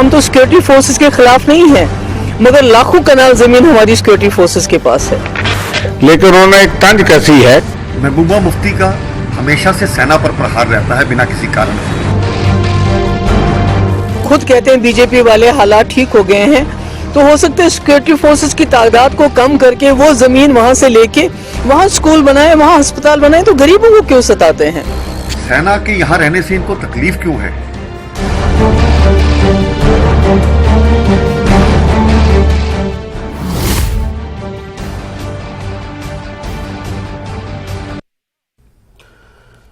हम तो security forces के खिलाफ नहीं हैं, मगर लाखों कनाल जमीन हमारी सिक्योरिटी फोर्सेस के पास है। लेकिन उन्होंने एक तंज कसी है। महबूबा मुफ्ती का हमेशा से सेना पर प्रहार रहता है बिना किसी कारण। खुद कहते हैं बीजेपी वाले हालात ठीक हो गए हैं, तो हो सकता है सिक्योरिटी फोर्सेस की तादाद को कम करके वो जमीन वहां से लेके वहां स्कूल बनाए, वहां अस्पताल बनाए, तो गरीबों को क्यों सताते हैं? सेना के यहाँ रहने से इनको तकलीफ क्यों है?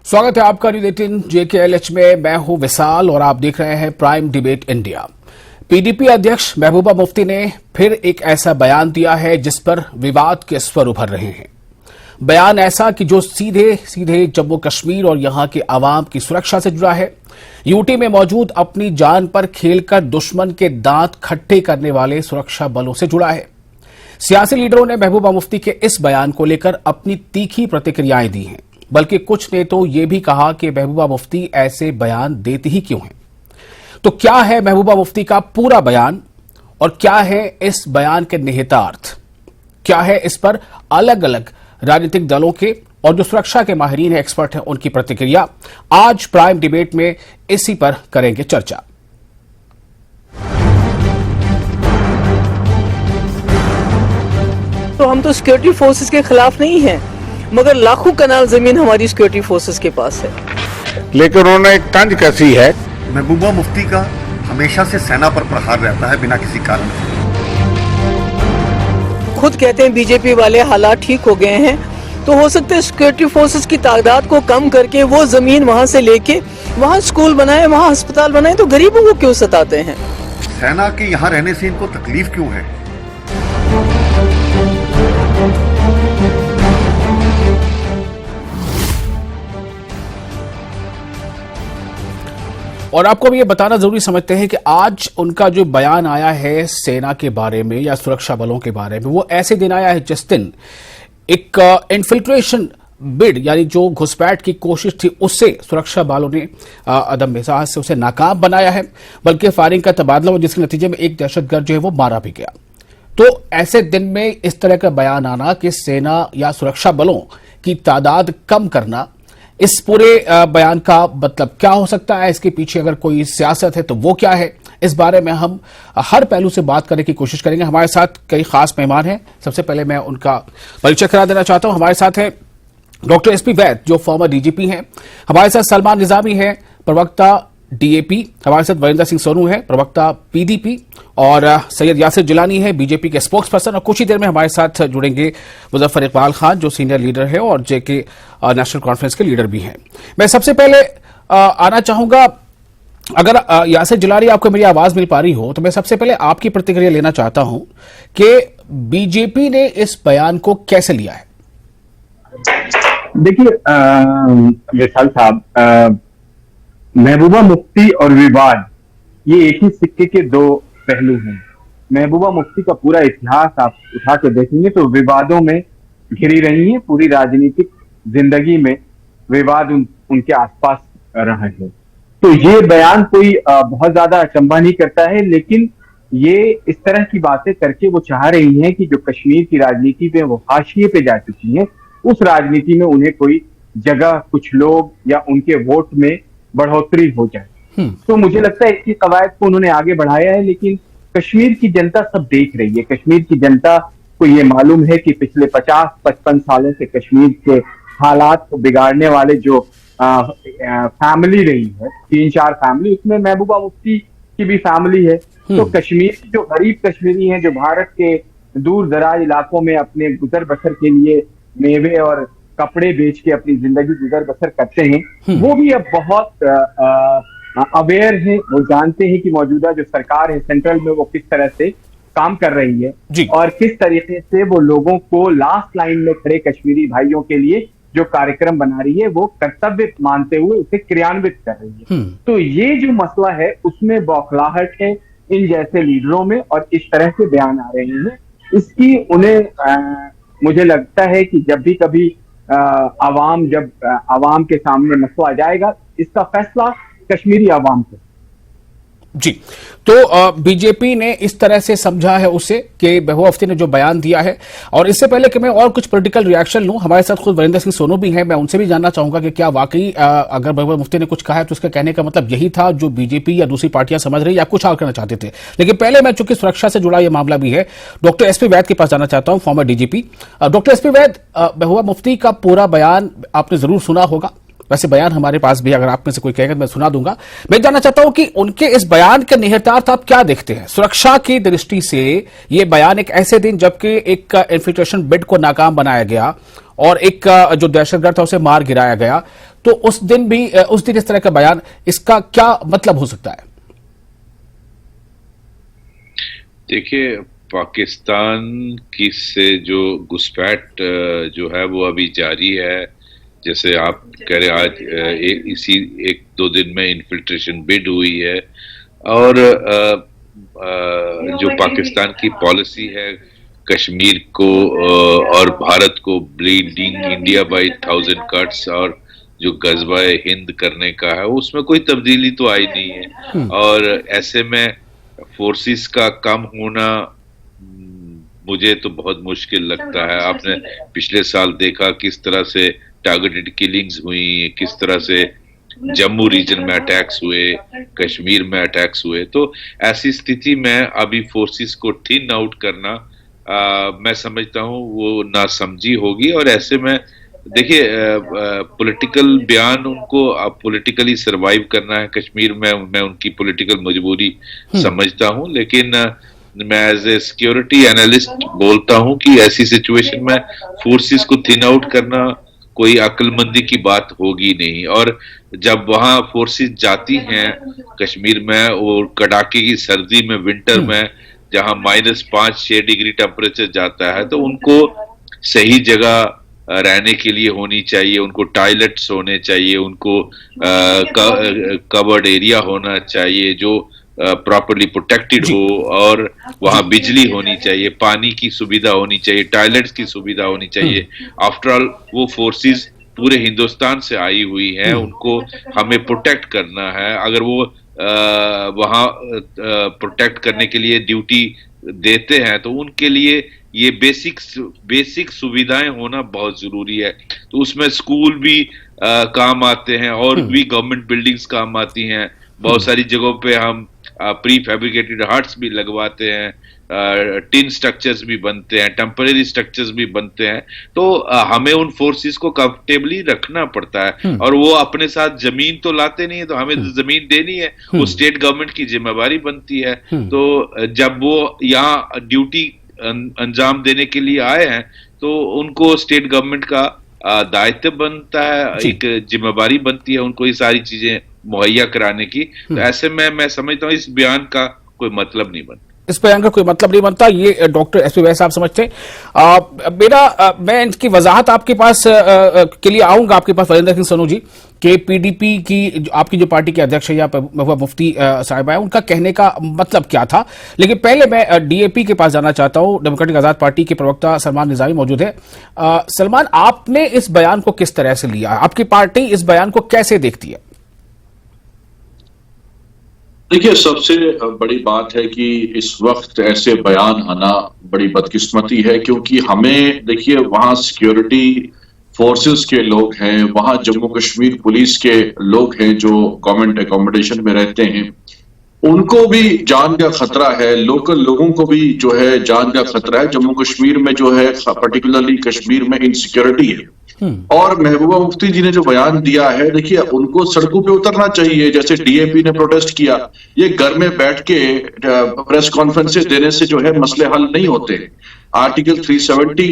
स्वागत है आपका न्यूज़ 18 JKLH में। मैं हूं विशाल और आप देख रहे हैं प्राइम डिबेट इंडिया। पीडीपी अध्यक्ष महबूबा मुफ्ती ने फिर एक ऐसा बयान दिया है जिस पर विवाद के स्वर उभर रहे हैं। बयान ऐसा कि जो सीधे सीधे जम्मू कश्मीर और यहां के आवाम की सुरक्षा से जुड़ा है। यूटी में मौजूद अपनी जान पर खेलकर दुश्मन के दांत खट्टे करने वाले सुरक्षा बलों से जुड़ा है। सियासी लीडरों ने महबूबा मुफ्ती के इस बयान को लेकर अपनी तीखी प्रतिक्रियाएं दी हैं, बल्कि कुछ ने तो यह भी कहा कि महबूबा मुफ्ती ऐसे बयान देती ही क्यों हैं। तो क्या है महबूबा मुफ्ती का पूरा बयान और क्या है इस बयान के निहितार्थ? क्या है इस पर अलग अलग राजनीतिक दलों के और जो सुरक्षा के माहिरीन हैं, एक्सपर्ट हैं, उनकी प्रतिक्रिया? आज प्राइम डिबेट में इसी पर करेंगे चर्चा। तो हम तो सिक्योरिटी फोर्सेस के खिलाफ नहीं हैं, मगर लाखों कनाल जमीन हमारी सिक्योरिटी फोर्सेस के पास है। लेकिन उन्होंने एक तंज कसी है। महबूबा मुफ्ती का हमेशा से सेना पर प्रहार रहता है बिना किसी कारण। खुद कहते हैं बीजेपी वाले हालात ठीक हो गए हैं, तो हो सकता है सिक्योरिटी फोर्सेस की तादाद को कम करके वो जमीन वहां से लेके वहां स्कूल बनाए, वहां अस्पताल बनाए, तो गरीबों को क्यों सताते हैं? सेना के यहाँ रहने से इनको तकलीफ क्यों है? और आपको भी ये बताना जरूरी समझते हैं कि आज उनका जो बयान आया है सेना के बारे में या सुरक्षा बलों के बारे में, वो ऐसे दिन आया है जिस दिन एक इन्फिल्ट्रेशन बिड यानी जो घुसपैठ की कोशिश थी उससे सुरक्षा बलों ने अदम मिजाज से उसे नाकाम बनाया है, बल्कि फायरिंग का तबादला हुआ जिसके नतीजे में एक दहशतगर्द जो है वो मारा भी गया। तो ऐसे दिन में इस तरह का बयान आना कि सेना या सुरक्षा बलों की तादाद कम करना, इस पूरे बयान का मतलब क्या हो सकता है? इसके पीछे अगर कोई सियासत है तो वो क्या है? इस बारे में हम हर पहलू से बात करने की कोशिश करेंगे। हमारे साथ कई खास मेहमान हैं। सबसे पहले मैं उनका परिचय करा देना चाहता हूं। हमारे साथ हैं डॉक्टर SP वैद जो फॉर्मर DGP हैं। हमारे साथ सलमान निजामी है, प्रवक्ता DAP। हमारे साथ वीरेंद्र सिंह सोनू है, प्रवक्ता PDP। और सैयद यासिर जिलानी है, BJP के स्पोक्स पर्सन। और कुछ ही देर में हमारे साथ जुड़ेंगे मुजफ्फर इकबाल खान जो सीनियर लीडर है और JK नेशनल कॉन्फ्रेंस के लीडर भी हैं। मैं सबसे पहले आना चाहूंगा, अगर यासिर जिलानी आपको मेरी आवाज मिल पा रही हो तो मैं सबसे पहले आपकी प्रतिक्रिया लेना चाहता हूं कि BJP ने इस बयान को कैसे लिया है। देखिए विशाल साहब, महबूबा मुफ्ती और विवाद ये एक ही सिक्के के दो पहलू हैं। महबूबा मुफ्ती का पूरा इतिहास आप उठा के देखेंगे तो विवादों में घिरी रही है। पूरी राजनीतिक जिंदगी में विवाद उनके आसपास रहा है। तो ये बयान कोई बहुत ज्यादा अचंभा नहीं करता है, लेकिन ये इस तरह की बातें करके वो चाह रही हैं कि जो कश्मीर की राजनीति पे वो हाशिए पे जा चुकी हैं, उस राजनीति में उन्हें कोई जगह, कुछ लोग या उनके वोट में बढ़ोतरी हो जाए। तो मुझे लगता है इसकी कवायद को उन्होंने आगे बढ़ाया है, लेकिन कश्मीर की जनता सब देख रही है। कश्मीर की जनता को ये मालूम है कि पिछले 50-55 सालों से कश्मीर के हालात को बिगाड़ने वाले जो फैमिली रही है, 3-4 फैमिली, उसमें महबूबा मुफ्ती की भी फैमिली है। तो कश्मीर की जो गरीब कश्मीरी हैं, जो भारत के दूर दराज इलाकों में अपने गुजर बसर के लिए मेवे और कपड़े बेच के अपनी जिंदगी गुजर बसर करते हैं, वो भी अब बहुत अवेयर हैं। वो जानते हैं कि मौजूदा जो सरकार है सेंट्रल में वो किस तरह से काम कर रही है और किस तरीके से वो लोगों को लास्ट लाइन में खड़े कश्मीरी भाइयों के लिए जो कार्यक्रम बना रही है वो कर्तव्य मानते हुए उसे क्रियान्वित कर रही है। तो ये जो मसला है उसमें बौखलाहट है इन जैसे लीडरों में और इस तरह के बयान आ रहे हैं। इसकी उन्हें मुझे लगता है कि जब भी कभी आवाम के सामने मसला आ जाएगा, इसका फैसला कश्मीरी आवाम को। जी, तो बीजेपी ने इस तरह से समझा है उसे कि महबूबा मुफ्ती ने जो बयान दिया है। और इससे पहले कि मैं और कुछ पॉलिटिकल रिएक्शन लूं, हमारे साथ खुद वरिंदर सिंह सोनू भी हैं, मैं उनसे भी जानना चाहूंगा कि क्या वाकई अगर महबूबा मुफ्ती ने कुछ कहा है तो उसका कहने का मतलब यही था जो बीजेपी या दूसरी पार्टियां समझ रही या कुछ और करना चाहते थे। लेकिन पहले मैं चूंकि सुरक्षा से जुड़ा यह मामला भी है, डॉक्टर एसपी वैद के पास जाना चाहता हूं, फॉर्मर डीजीपी। डॉक्टर एसपी वैद, महबूबा मुफ्ती का पूरा बयान आपने जरूर सुना होगा, वैसे बयान हमारे पास भी, अगर आप में से कोई कहेगा तो मैं सुना दूंगा। मैं जानना चाहता हूं कि उनके इस बयान के निहितार्थ आप क्या देखते हैं सुरक्षा की दृष्टि से। ये बयान एक ऐसे दिन जबकि एक इन्फिल्ट्रेशन बिड को नाकाम बनाया गया और एक जो दहशतगर्द था उसे मार गिराया गया, तो उस दिन इस तरह का बयान, इसका क्या मतलब हो सकता है? देखिए, पाकिस्तान की से जो घुसपैठ जो है वो अभी जारी है। जैसे आप कह रहे, आज इसी 1-2 दिन में इन्फिल्ट्रेशन बिड हुई है और जो पाकिस्तान की पॉलिसी है कश्मीर को और भारत को ब्लीडिंग इंडिया बाय 1000 कट्स और जो गजवा हिंद करने का है, उसमें कोई तब्दीली तो आई नहीं है। और ऐसे में फोर्सेस का कम होना मुझे तो बहुत मुश्किल लगता है। आपने पिछले साल देखा किस तरह से टारगेटेड किलिंग्स हुई, किस तरह से जम्मू रीजन में अटैक्स हुए, कश्मीर में अटैक्स हुए। तो ऐसी स्थिति में अभी फोर्सेस को थिन आउट करना मैं समझता हूँ वो नासमझी होगी। और ऐसे में देखिए, पॉलिटिकल बयान उनको अब पॉलिटिकली सरवाइव करना है कश्मीर में, मैं उनकी पॉलिटिकल मजबूरी समझता हूँ। लेकिन मैं एज ए सिक्योरिटी एनालिस्ट बोलता हूँ कि ऐसी सिचुएशन में फोर्सेस को थिन आउट करना कोई अक्लमंदी की बात होगी नहीं। और जब वहां फोर्सेस जाती हैं कश्मीर में और कड़ाके की सर्दी में, विंटर में, जहां -5-6 डिग्री टेम्परेचर जाता है, तो उनको सही जगह रहने के लिए होनी चाहिए, उनको टॉयलेट्स होने चाहिए, उनको कवर्ड एरिया होना चाहिए जो प्रॉपर्ली प्रोटेक्टेड हो, और वहां बिजली होनी चाहिए, पानी की सुविधा होनी चाहिए, टॉयलेट्स की सुविधा होनी चाहिए। आफ्टर ऑल वो फोर्सेस पूरे हिंदुस्तान से आई हुई है, उनको हमें प्रोटेक्ट करना है। अगर वो वहां प्रोटेक्ट करने के लिए ड्यूटी देते हैं तो उनके लिए ये बेसिक सुविधाएं होना बहुत जरूरी है। तो उसमें स्कूल भी काम आते हैं और भी गवर्नमेंट बिल्डिंग्स काम आती हैं। बहुत सारी जगहों पे हम प्री फैब्रिकेटेड हट्स भी लगवाते हैं, टिन स्ट्रक्चर्स भी बनते हैं, टेम्परेरी स्ट्रक्चर्स भी बनते हैं। तो हमें उन फोर्सेस को कंफर्टेबली रखना पड़ता है। और वो अपने साथ जमीन तो लाते नहीं है, तो हमें जमीन देनी है, वो स्टेट गवर्नमेंट की जिम्मेवारी बनती है। तो जब वो यहाँ ड्यूटी अंजाम देने के लिए आए हैं तो उनको स्टेट गवर्नमेंट का दायित्व बनता है, एक जिम्मेवारी बनती है उनको ये सारी चीजें मुहैया कराने की। तो ऐसे में मैं समझता हूँ इस बयान का कोई मतलब नहीं बनता। इस बयान का कोई मतलब नहीं बनता, ये डॉक्टर एसपी वैद साहब समझते हैं। मैं इनकी वजाहत आपके पास के लिए आऊंगा, आपके पास वरिंदर सिंह सोनू जी, कि पीडीपी की आपकी जो पार्टी के अध्यक्ष है या महबूबा मुफ्ती साहिबा है, उनका कहने का मतलब क्या था। लेकिन पहले मैं डीएपी के पास जाना चाहता हूं। डेमोक्रेटिक आजाद पार्टी के प्रवक्ता सलमान निजामी मौजूद है। सलमान, आपने इस बयान को किस तरह से लिया, आपकी पार्टी इस बयान को कैसे देखती है? देखिए, सबसे बड़ी बात है कि इस वक्त ऐसे बयान आना बड़ी बदकिस्मती है, क्योंकि हमें देखिए वहां सिक्योरिटी फोर्सेस के लोग हैं, वहां जम्मू कश्मीर पुलिस के लोग हैं जो गवर्नमेंट एकोमोडेशन में रहते हैं, उनको भी जान का खतरा है, लोकल लोगों को भी जो है जान का खतरा है। जम्मू कश्मीर में जो है पर्टिकुलरली कश्मीर में इनसिक्योरिटी है। और महबूबा मुफ्ती जी ने जो बयान दिया है, देखिए उनको सड़कों पे उतरना चाहिए, जैसे डीएपी ने प्रोटेस्ट किया। ये घर में बैठ के प्रेस कॉन्फ्रेंसेस देने से जो है मसले हल नहीं होते। आर्टिकल 370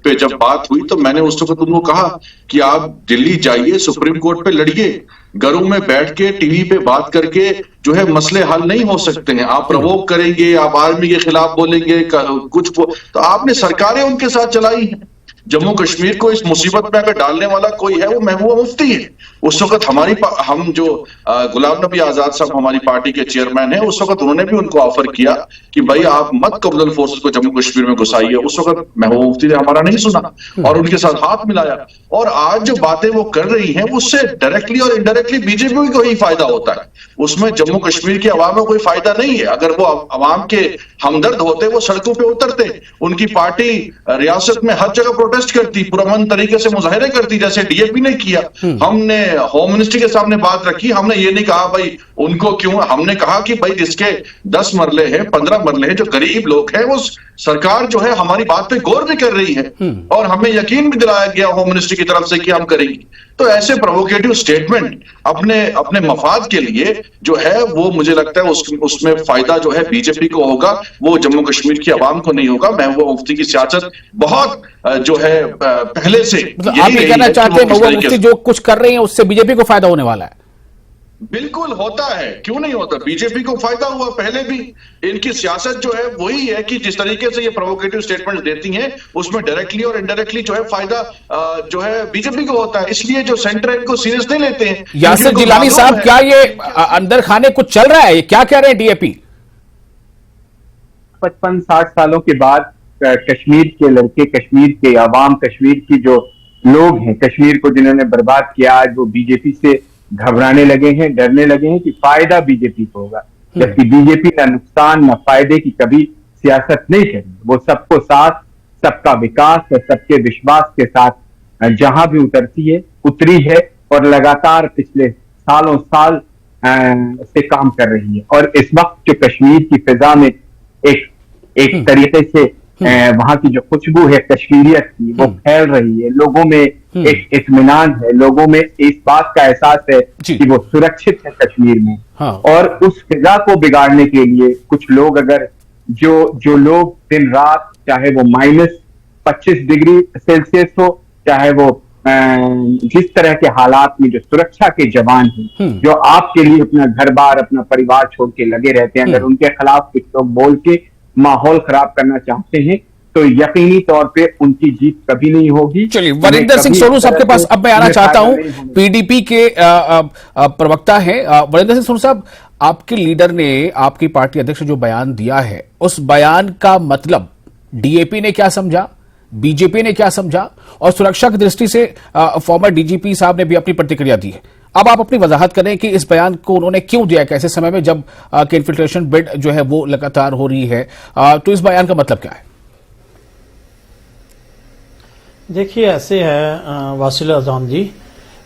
पे जब बात हुई तो मैंने उस वक्त उनको कहा कि आप दिल्ली जाइए, सुप्रीम कोर्ट पे लड़िए। घरों में बैठ के टीवी पे बात करके जो है मसले हल नहीं हो सकते हैं। आप प्रवोक करेंगे, आप आर्मी के खिलाफ बोलेंगे, कुछ तो आपने सरकारें उनके साथ चलाई हैं। जम्मू कश्मीर को इस मुसीबत में अगर डालने वाला कोई है वो महबूबा मुफ्ती है। उस वक्त हम जो गुलाम नबी आजाद साहब हमारी पार्टी के चेयरमैन हैं, उस वक्त उन्होंने भी उनको ऑफर किया कि भाई आप मत कब्ज़ल फोर्सेस को जम्मू कश्मीर में घुसाइए। उस वक्त महबूबा मुफ्ती ने हमारा नहीं सुना और उनके साथ हाथ मिलाया। और आज जो बातें वो कर रही हैं उससे डायरेक्टली और इनडायरेक्टली बीजेपी को ही फायदा होता है, उसमें जम्मू कश्मीर की आवाम में कोई फायदा नहीं है। अगर वो आवाम के हमदर्द होते वो सड़कों पे उतरते, उनकी पार्टी रियासत में हर जगह प्रोटेस्ट करती, पुरअमन तरीके से मुजाहिरे करती जैसे डीएपी ने किया। हमने होम मिनिस्ट्री के सामने बात रखी, हमने ये नहीं कहा भाई उनको क्यों, हमने कहा कि भाई जिसके 10 मरले हैं 15 मरले हैं, जो गरीब लोग हैं, वो सरकार जो है हमारी बात पे गौर भी कर रही है और हमें यकीन भी दिलाया गया होम मिनिस्ट्री की तरफ से कि हम करेंगे। तो ऐसे प्रोवोकेटिव स्टेटमेंट अपने मफाद के लिए जो है वो मुझे लगता है उसमें फायदा जो है बीजेपी को होगा, वो जम्मू कश्मीर की आवाम को नहीं होगा। महबूबा मुफ्ती की सियासत बहुत जो है पहले से, मतलब आप ये कहना चाहते हैं महबूबा मुफ्ती जो कुछ कर रही है उससे बीजेपी को फायदा होने वाला है? बिल्कुल होता है, क्यों नहीं होता, बीजेपी को फायदा हुआ पहले भी। इनकी सियासत जो है वही है कि जिस तरीके से ये प्रोवोकेटिव स्टेटमेंट्स देती हैं उसमें डायरेक्टली और इनडायरेक्टली जो है फायदा जो है बीजेपी को होता है, इसलिए जो सेंटर इनको सीरियस नहीं लेते हैं। यासिर जिलानी साहब, क्या ये अंदर खाने कुछ चल रहा है, ये क्या कह रहे हैं डीएपी? 55-60 सालों के बाद कश्मीर के लड़के, कश्मीर के अवाम, कश्मीर की जो लोग हैं, कश्मीर को जिन्होंने बर्बाद किया, आज वो बीजेपी से घबराने लगे हैं, डरने लगे हैं कि फायदा बीजेपी को होगा। जबकि बीजेपी ना नुकसान ना फायदे की कभी सियासत नहीं करी। वो सबको साथ, सबका विकास और सबके विश्वास के साथ जहां भी उतरी है और लगातार पिछले सालों साल से काम कर रही है। और इस वक्त जो कश्मीर की फिजा में एक तरीके से वहां की जो खुशबू है कश्मीरियत की, वो फैल रही है, लोगों में एक इत्मीनान है, लोगों में इस बात का एहसास है कि वो सुरक्षित है कश्मीर में। हाँ। और उस फिजा को बिगाड़ने के लिए कुछ लोग, अगर जो लोग दिन रात, चाहे वो -25 डिग्री सेल्सियस हो, चाहे वो जिस तरह के हालात में जो सुरक्षा के जवान हैं, जो आपके लिए अपना घर बार, अपना परिवार छोड़ के लगे रहते हैं, अगर उनके खिलाफ कुछ लोग बोल के माहौल खराब करना चाहते हैं तो यकीनी तौर पे उनकी जीत कभी नहीं होगी। चलिए, वरिंदर सिंह सोनू साहब के पास अब मैं आना चाहता हूं, पीडीपी के प्रवक्ता हैं। वरिंदर सिंह सोनू साहब, आपके लीडर ने, आपकी पार्टी अध्यक्ष जो बयान दिया है, उस बयान का मतलब डीएपी ने क्या समझा, बीजेपी ने क्या समझा, और सुरक्षा की दृष्टि से फॉर्मर डीजीपी साहब ने भी अपनी प्रतिक्रिया दी है। अब आप अपनी वजाहत करें कि इस बयान को उन्होंने क्यों दिया, कैसे समय में जब कि इन्फिल्ट्रेशन बिड जो है वो लगातार हो रही है, तो इस बयान का मतलब क्या है? देखिए, ऐसे है वासिल आजम जी,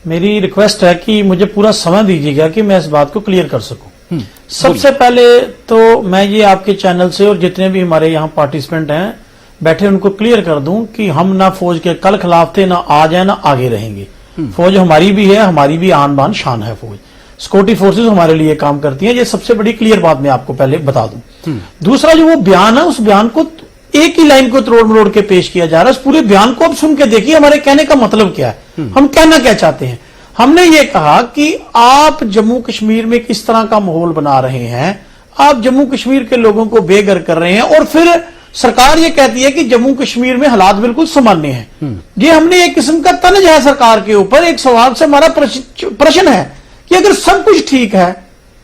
मेरी रिक्वेस्ट है कि मुझे पूरा समय दीजिएगा कि मैं इस बात को क्लियर कर सकूं। सबसे पहले तो मैं ये आपके चैनल से और जितने भी हमारे यहाँ पार्टिसिपेंट हैं बैठे, उनको क्लियर कर दूं कि हम ना फौज के कल खिलाफ थे, ना आज है, ना आगे रहेंगे। फौज हमारी भी है, हमारी भी आन बान शान है। फौज, सिक्योरिटी फोर्सेस हमारे लिए काम करती हैं, ये सबसे बड़ी क्लियर बात मैं आपको पहले बता दूं। दूसरा, जो वो बयान है, उस बयान को एक ही लाइन को तोड़ मरोड़ के पेश किया जा रहा है। उस पूरे बयान को अब सुन के देखिए हमारे कहने का मतलब क्या है, हम कहना क्या चाहते हैं। हमने ये कहा कि आप जम्मू कश्मीर में किस तरह का माहौल बना रहे हैं, आप जम्मू कश्मीर के लोगों को बेघर कर रहे हैं, और फिर सरकार ये कहती है कि जम्मू कश्मीर में हालात बिल्कुल सामान्य हैं। ये हमने एक किस्म का तंज है सरकार के ऊपर। एक सवाल से हमारा प्रश्न है कि अगर सब कुछ ठीक है,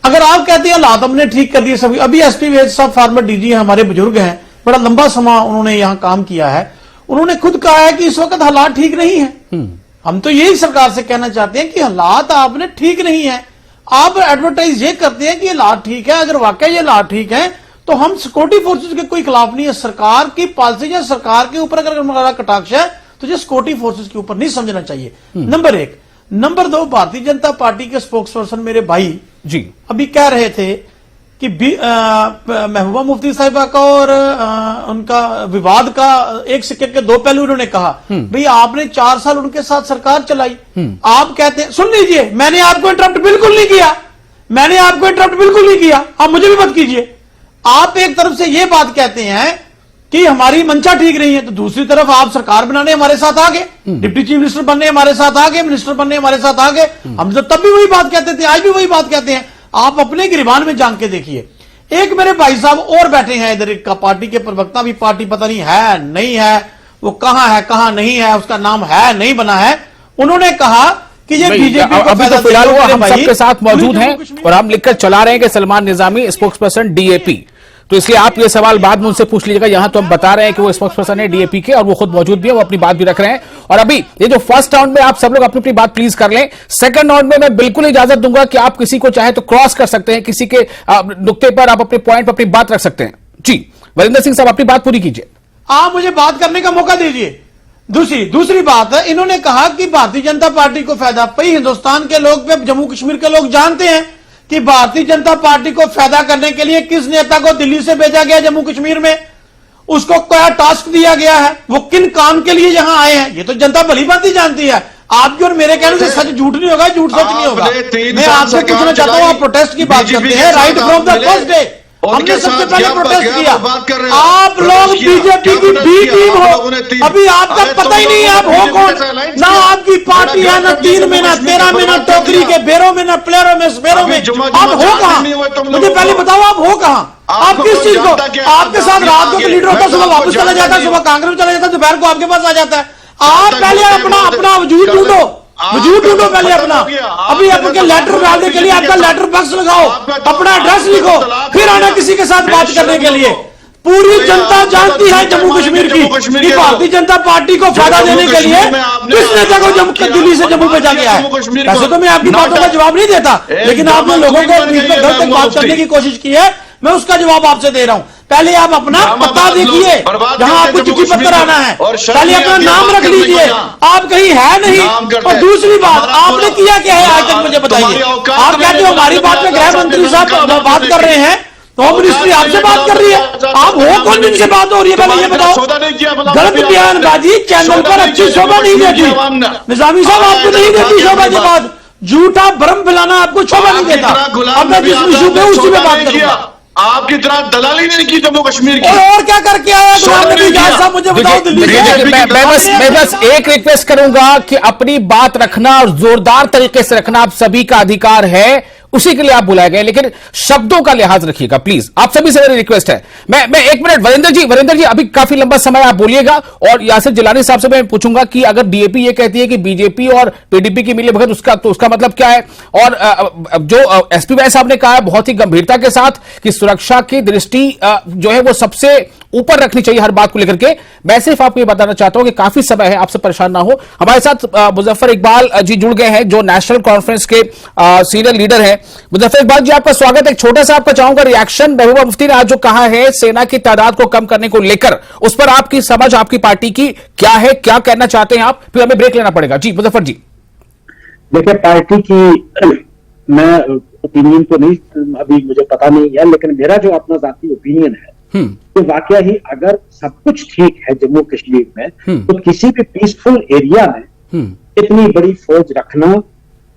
अगर आप कहते हैं हालात हमने ठीक कर दिए सभी, अभी एसपी वैद साहब फॉर्मर डीजी हैं, हमारे बुजुर्ग हैं, बड़ा लंबा समय उन्होंने यहां काम किया है, उन्होंने खुद कहा है कि इस वक्त हालात ठीक नहीं है। हम तो यही सरकार से कहना चाहते हैं कि हालात आपने ठीक नहीं है। आप एडवर्टाइज ये करते हैं कि हालात ठीक है, अगर वाकई ये हालात ठीक है तो हम सिक्योरिटी फोर्सेज के कोई खिलाफ नहीं है। सरकार की पॉलिसी या सरकार के ऊपर अगर हमारा कटाक्ष है तो ये सिक्योरिटी फोर्सेज के ऊपर नहीं समझना चाहिए, number 1। Number 2, Bharatiya Janata party के स्पोक्स पर्सन मेरे भाई जी अभी कह रहे थे कि महबूबा मुफ्ती साहिबा का और उनका विवाद का एक सिक्के के दो पहलू उन्होंने कहा। भाई आपने 4 साल उनके साथ सरकार चलाई, आप कहते हैं, सुन लीजिए, मैंने आपको इंटरप्ट बिल्कुल नहीं किया, मैंने आपको इंटरप्ट बिल्कुल नहीं किया, आप मुझे भी मत कीजिए। आप एक तरफ से ये बात कहते हैं कि हमारी मंशा ठीक नहीं है, तो दूसरी तरफ आप सरकार बनाने हमारे साथ आ गए, डिप्टी चीफ मिनिस्टर बनने हमारे साथ आ गए, मिनिस्टर बनने हमारे साथ आ गए। हम तो तब भी वही बात कहते थे, आज भी वही बात कहते हैं। आप अपने गिरबान में जान के देखिए। एक मेरे भाई साहब और बैठे हैं इधर का, पार्टी के प्रवक्ता भी, पार्टी पता नहीं है नहीं है, वो कहां है कहां नहीं है, उसका नाम है नहीं बना है। उन्होंने कहा कि ये नहीं, बीजेपी अभी तो फिलहाल वो हम सबके साथ मौजूद हैं और हम लिखकर चला रहे हैं कि Salman Nizami spokes person DAP, तो इसलिए आप ये सवाल बाद में उनसे पूछ लीजिएगा। यहां तो हम बता रहे हैं कि वो स्पोक्स पर्सन है डीएपी के और वो खुद मौजूद भी है, वो अपनी बात भी रख रहे हैं। और अभी ये जो फर्स्ट राउंड में आप सब लोग अपनी अपनी बात प्लीज कर लें, सेकंड राउंड में मैं बिल्कुल इजाजत दूंगा कि आप किसी को चाहे तो क्रॉस कर सकते हैं, किसी के नुक्ते पर आप अपने पॉइंट पर अपनी बात रख सकते हैं। जी वरिंदर सिंह साहब अपनी बात पूरी कीजिए। आप मुझे बात करने का मौका दीजिए। दूसरी बात है, इन्होंने कहा कि भारतीय जनता पार्टी को फायदा, भाई हिंदुस्तान के लोग, जम्मू कश्मीर के लोग जानते हैं कि भारतीय जनता पार्टी को फायदा करने के लिए किस नेता को दिल्ली से भेजा गया जम्मू कश्मीर में, उसको क्या टास्क दिया गया है, वो किन काम के लिए यहां आए हैं, ये तो जनता भली बात ही जानती है। आपकी और मेरे कहने से सच झूठ नहीं होगा, झूठ सच नहीं होगा। मैं आपसे पूछना चाहता हूं, आप प्रोटेस्ट की बात करते हैं, right from the first day हमने सबसे पहले प्रोटेस्ट किया। आप लोग बीजेपी की बी टीम हो, अभी आपका पता ही नहीं है आप हो कौन, ना आपकी पार्टी है, ना 3 में, ना 13 में, ना टोकरी के बेरों में, ना प्लेयरों में, स्पेरों में, आप हो कहां? मुझे पहले बताओ आप हो कहां? आप किस चीज को, आपके साथ रात को लीडर होता, सुबह वापस चला जाता है, सुबह कांग्रेस में चला जाता है, दोपहर को आपके पास आ जाता है। आप पहले अपना वजूद ढूंढो, पहले अपना। अभी आपके लेटर डालने के लिए आपका लेटर बॉक्स लगाओ, अपना एड्रेस लिखो, फिर आना किसी के साथ बात करने के लिए। पूरी जनता जानती है जम्मू कश्मीर की कि भारतीय जनता पार्टी को फायदा देने के लिए किस नेता को दिल्ली से जम्मू भेजा गया है। वैसे तो मैं आपकी बातों का जवाब नहीं देता, लेकिन आपने लोगों को गलत बात करने की कोशिश की है, मैं उसका जवाब आपसे दे रहा हूं। पहले आप अपना पता देखिए, जहां आपको चिट्ठी पत्र आना है, पहले अपना नाम रख लीजिए, आप कहीं है नहीं। और दूसरी बात, आपने किया क्या है आज तक मुझे बताइए। आप कहते हो हमारी बात में गृह मंत्री साहब बात कर रहे हैं, होम मिनिस्ट्री आपसे बात कर रही है, आप हो कौन जिनसे बात हो रही है, पहले ये बताओ। गलत बयानबाजी चैनल पर अच्छी शोभा नहीं देती, निजामी साहब आपको नहीं देती शोभा की बात, झूठा भ्रम फैलाना आपको शोभा नहीं देता। अब मैं जिस इशू पे उसी पे बात करूंगा। आपकी तरह दलाली नहीं की जम्मू कश्मीर की, और क्या करके आया साहब मुझे बताओ दिल्ली से। मैं बस एक रिक्वेस्ट करूंगा कि अपनी बात रखना और जोरदार तरीके से रखना आप सभी का अधिकार है, उसी के लिए आप बुलाए गए, लेकिन शब्दों का लिहाज रखिएगा प्लीज, आप सभी से मेरी रिक्वेस्ट है। मैं एक मिनट, वरिंदर जी अभी काफी लंबा समय आप बोलिएगा, और यासिर जिलानी साहब से मैं पूछूंगा कि अगर डीएपी ये कहती है कि बीजेपी और पीडीपी की मिली भगत, उसका मतलब क्या है। और जो एसपी वाई साहब ने कहा है बहुत ही गंभीरता के साथ कि सुरक्षा की दृष्टि जो है वो सबसे ऊपर रखनी चाहिए हर बात को लेकर के। मैं सिर्फ आपको ये बताना चाहता हूं कि काफी समय है, आपसे परेशान ना हो। हमारे साथ मुजफ्फर इकबाल जी जुड़ गए हैं, जो नेशनल कॉन्फ्रेंस के सीनियर लीडर हैं। मुजफ्फर इकबाल जी आपका स्वागत है। एक छोटा सा आपका चाहूंगा रिएक्शन, महबूबा मुफ्ती ने आज जो कहा है सेना की तादाद को कम करने को लेकर, उस पर आपकी समझ, आपकी पार्टी की क्या है, क्या कहना चाहते हैं आप, फिर हमें ब्रेक लेना पड़ेगा। जी मुजफ्फर जी। देखिए, पार्टी की मैं ओपिनियन तो नहीं, अभी मुझे पता नहीं है, लेकिन मेरा जो अपना जाती ओपिनियन है तो वाकया ही अगर सब कुछ ठीक है जम्मू कश्मीर में, तो किसी भी पीसफुल एरिया में इतनी बड़ी फौज रखना,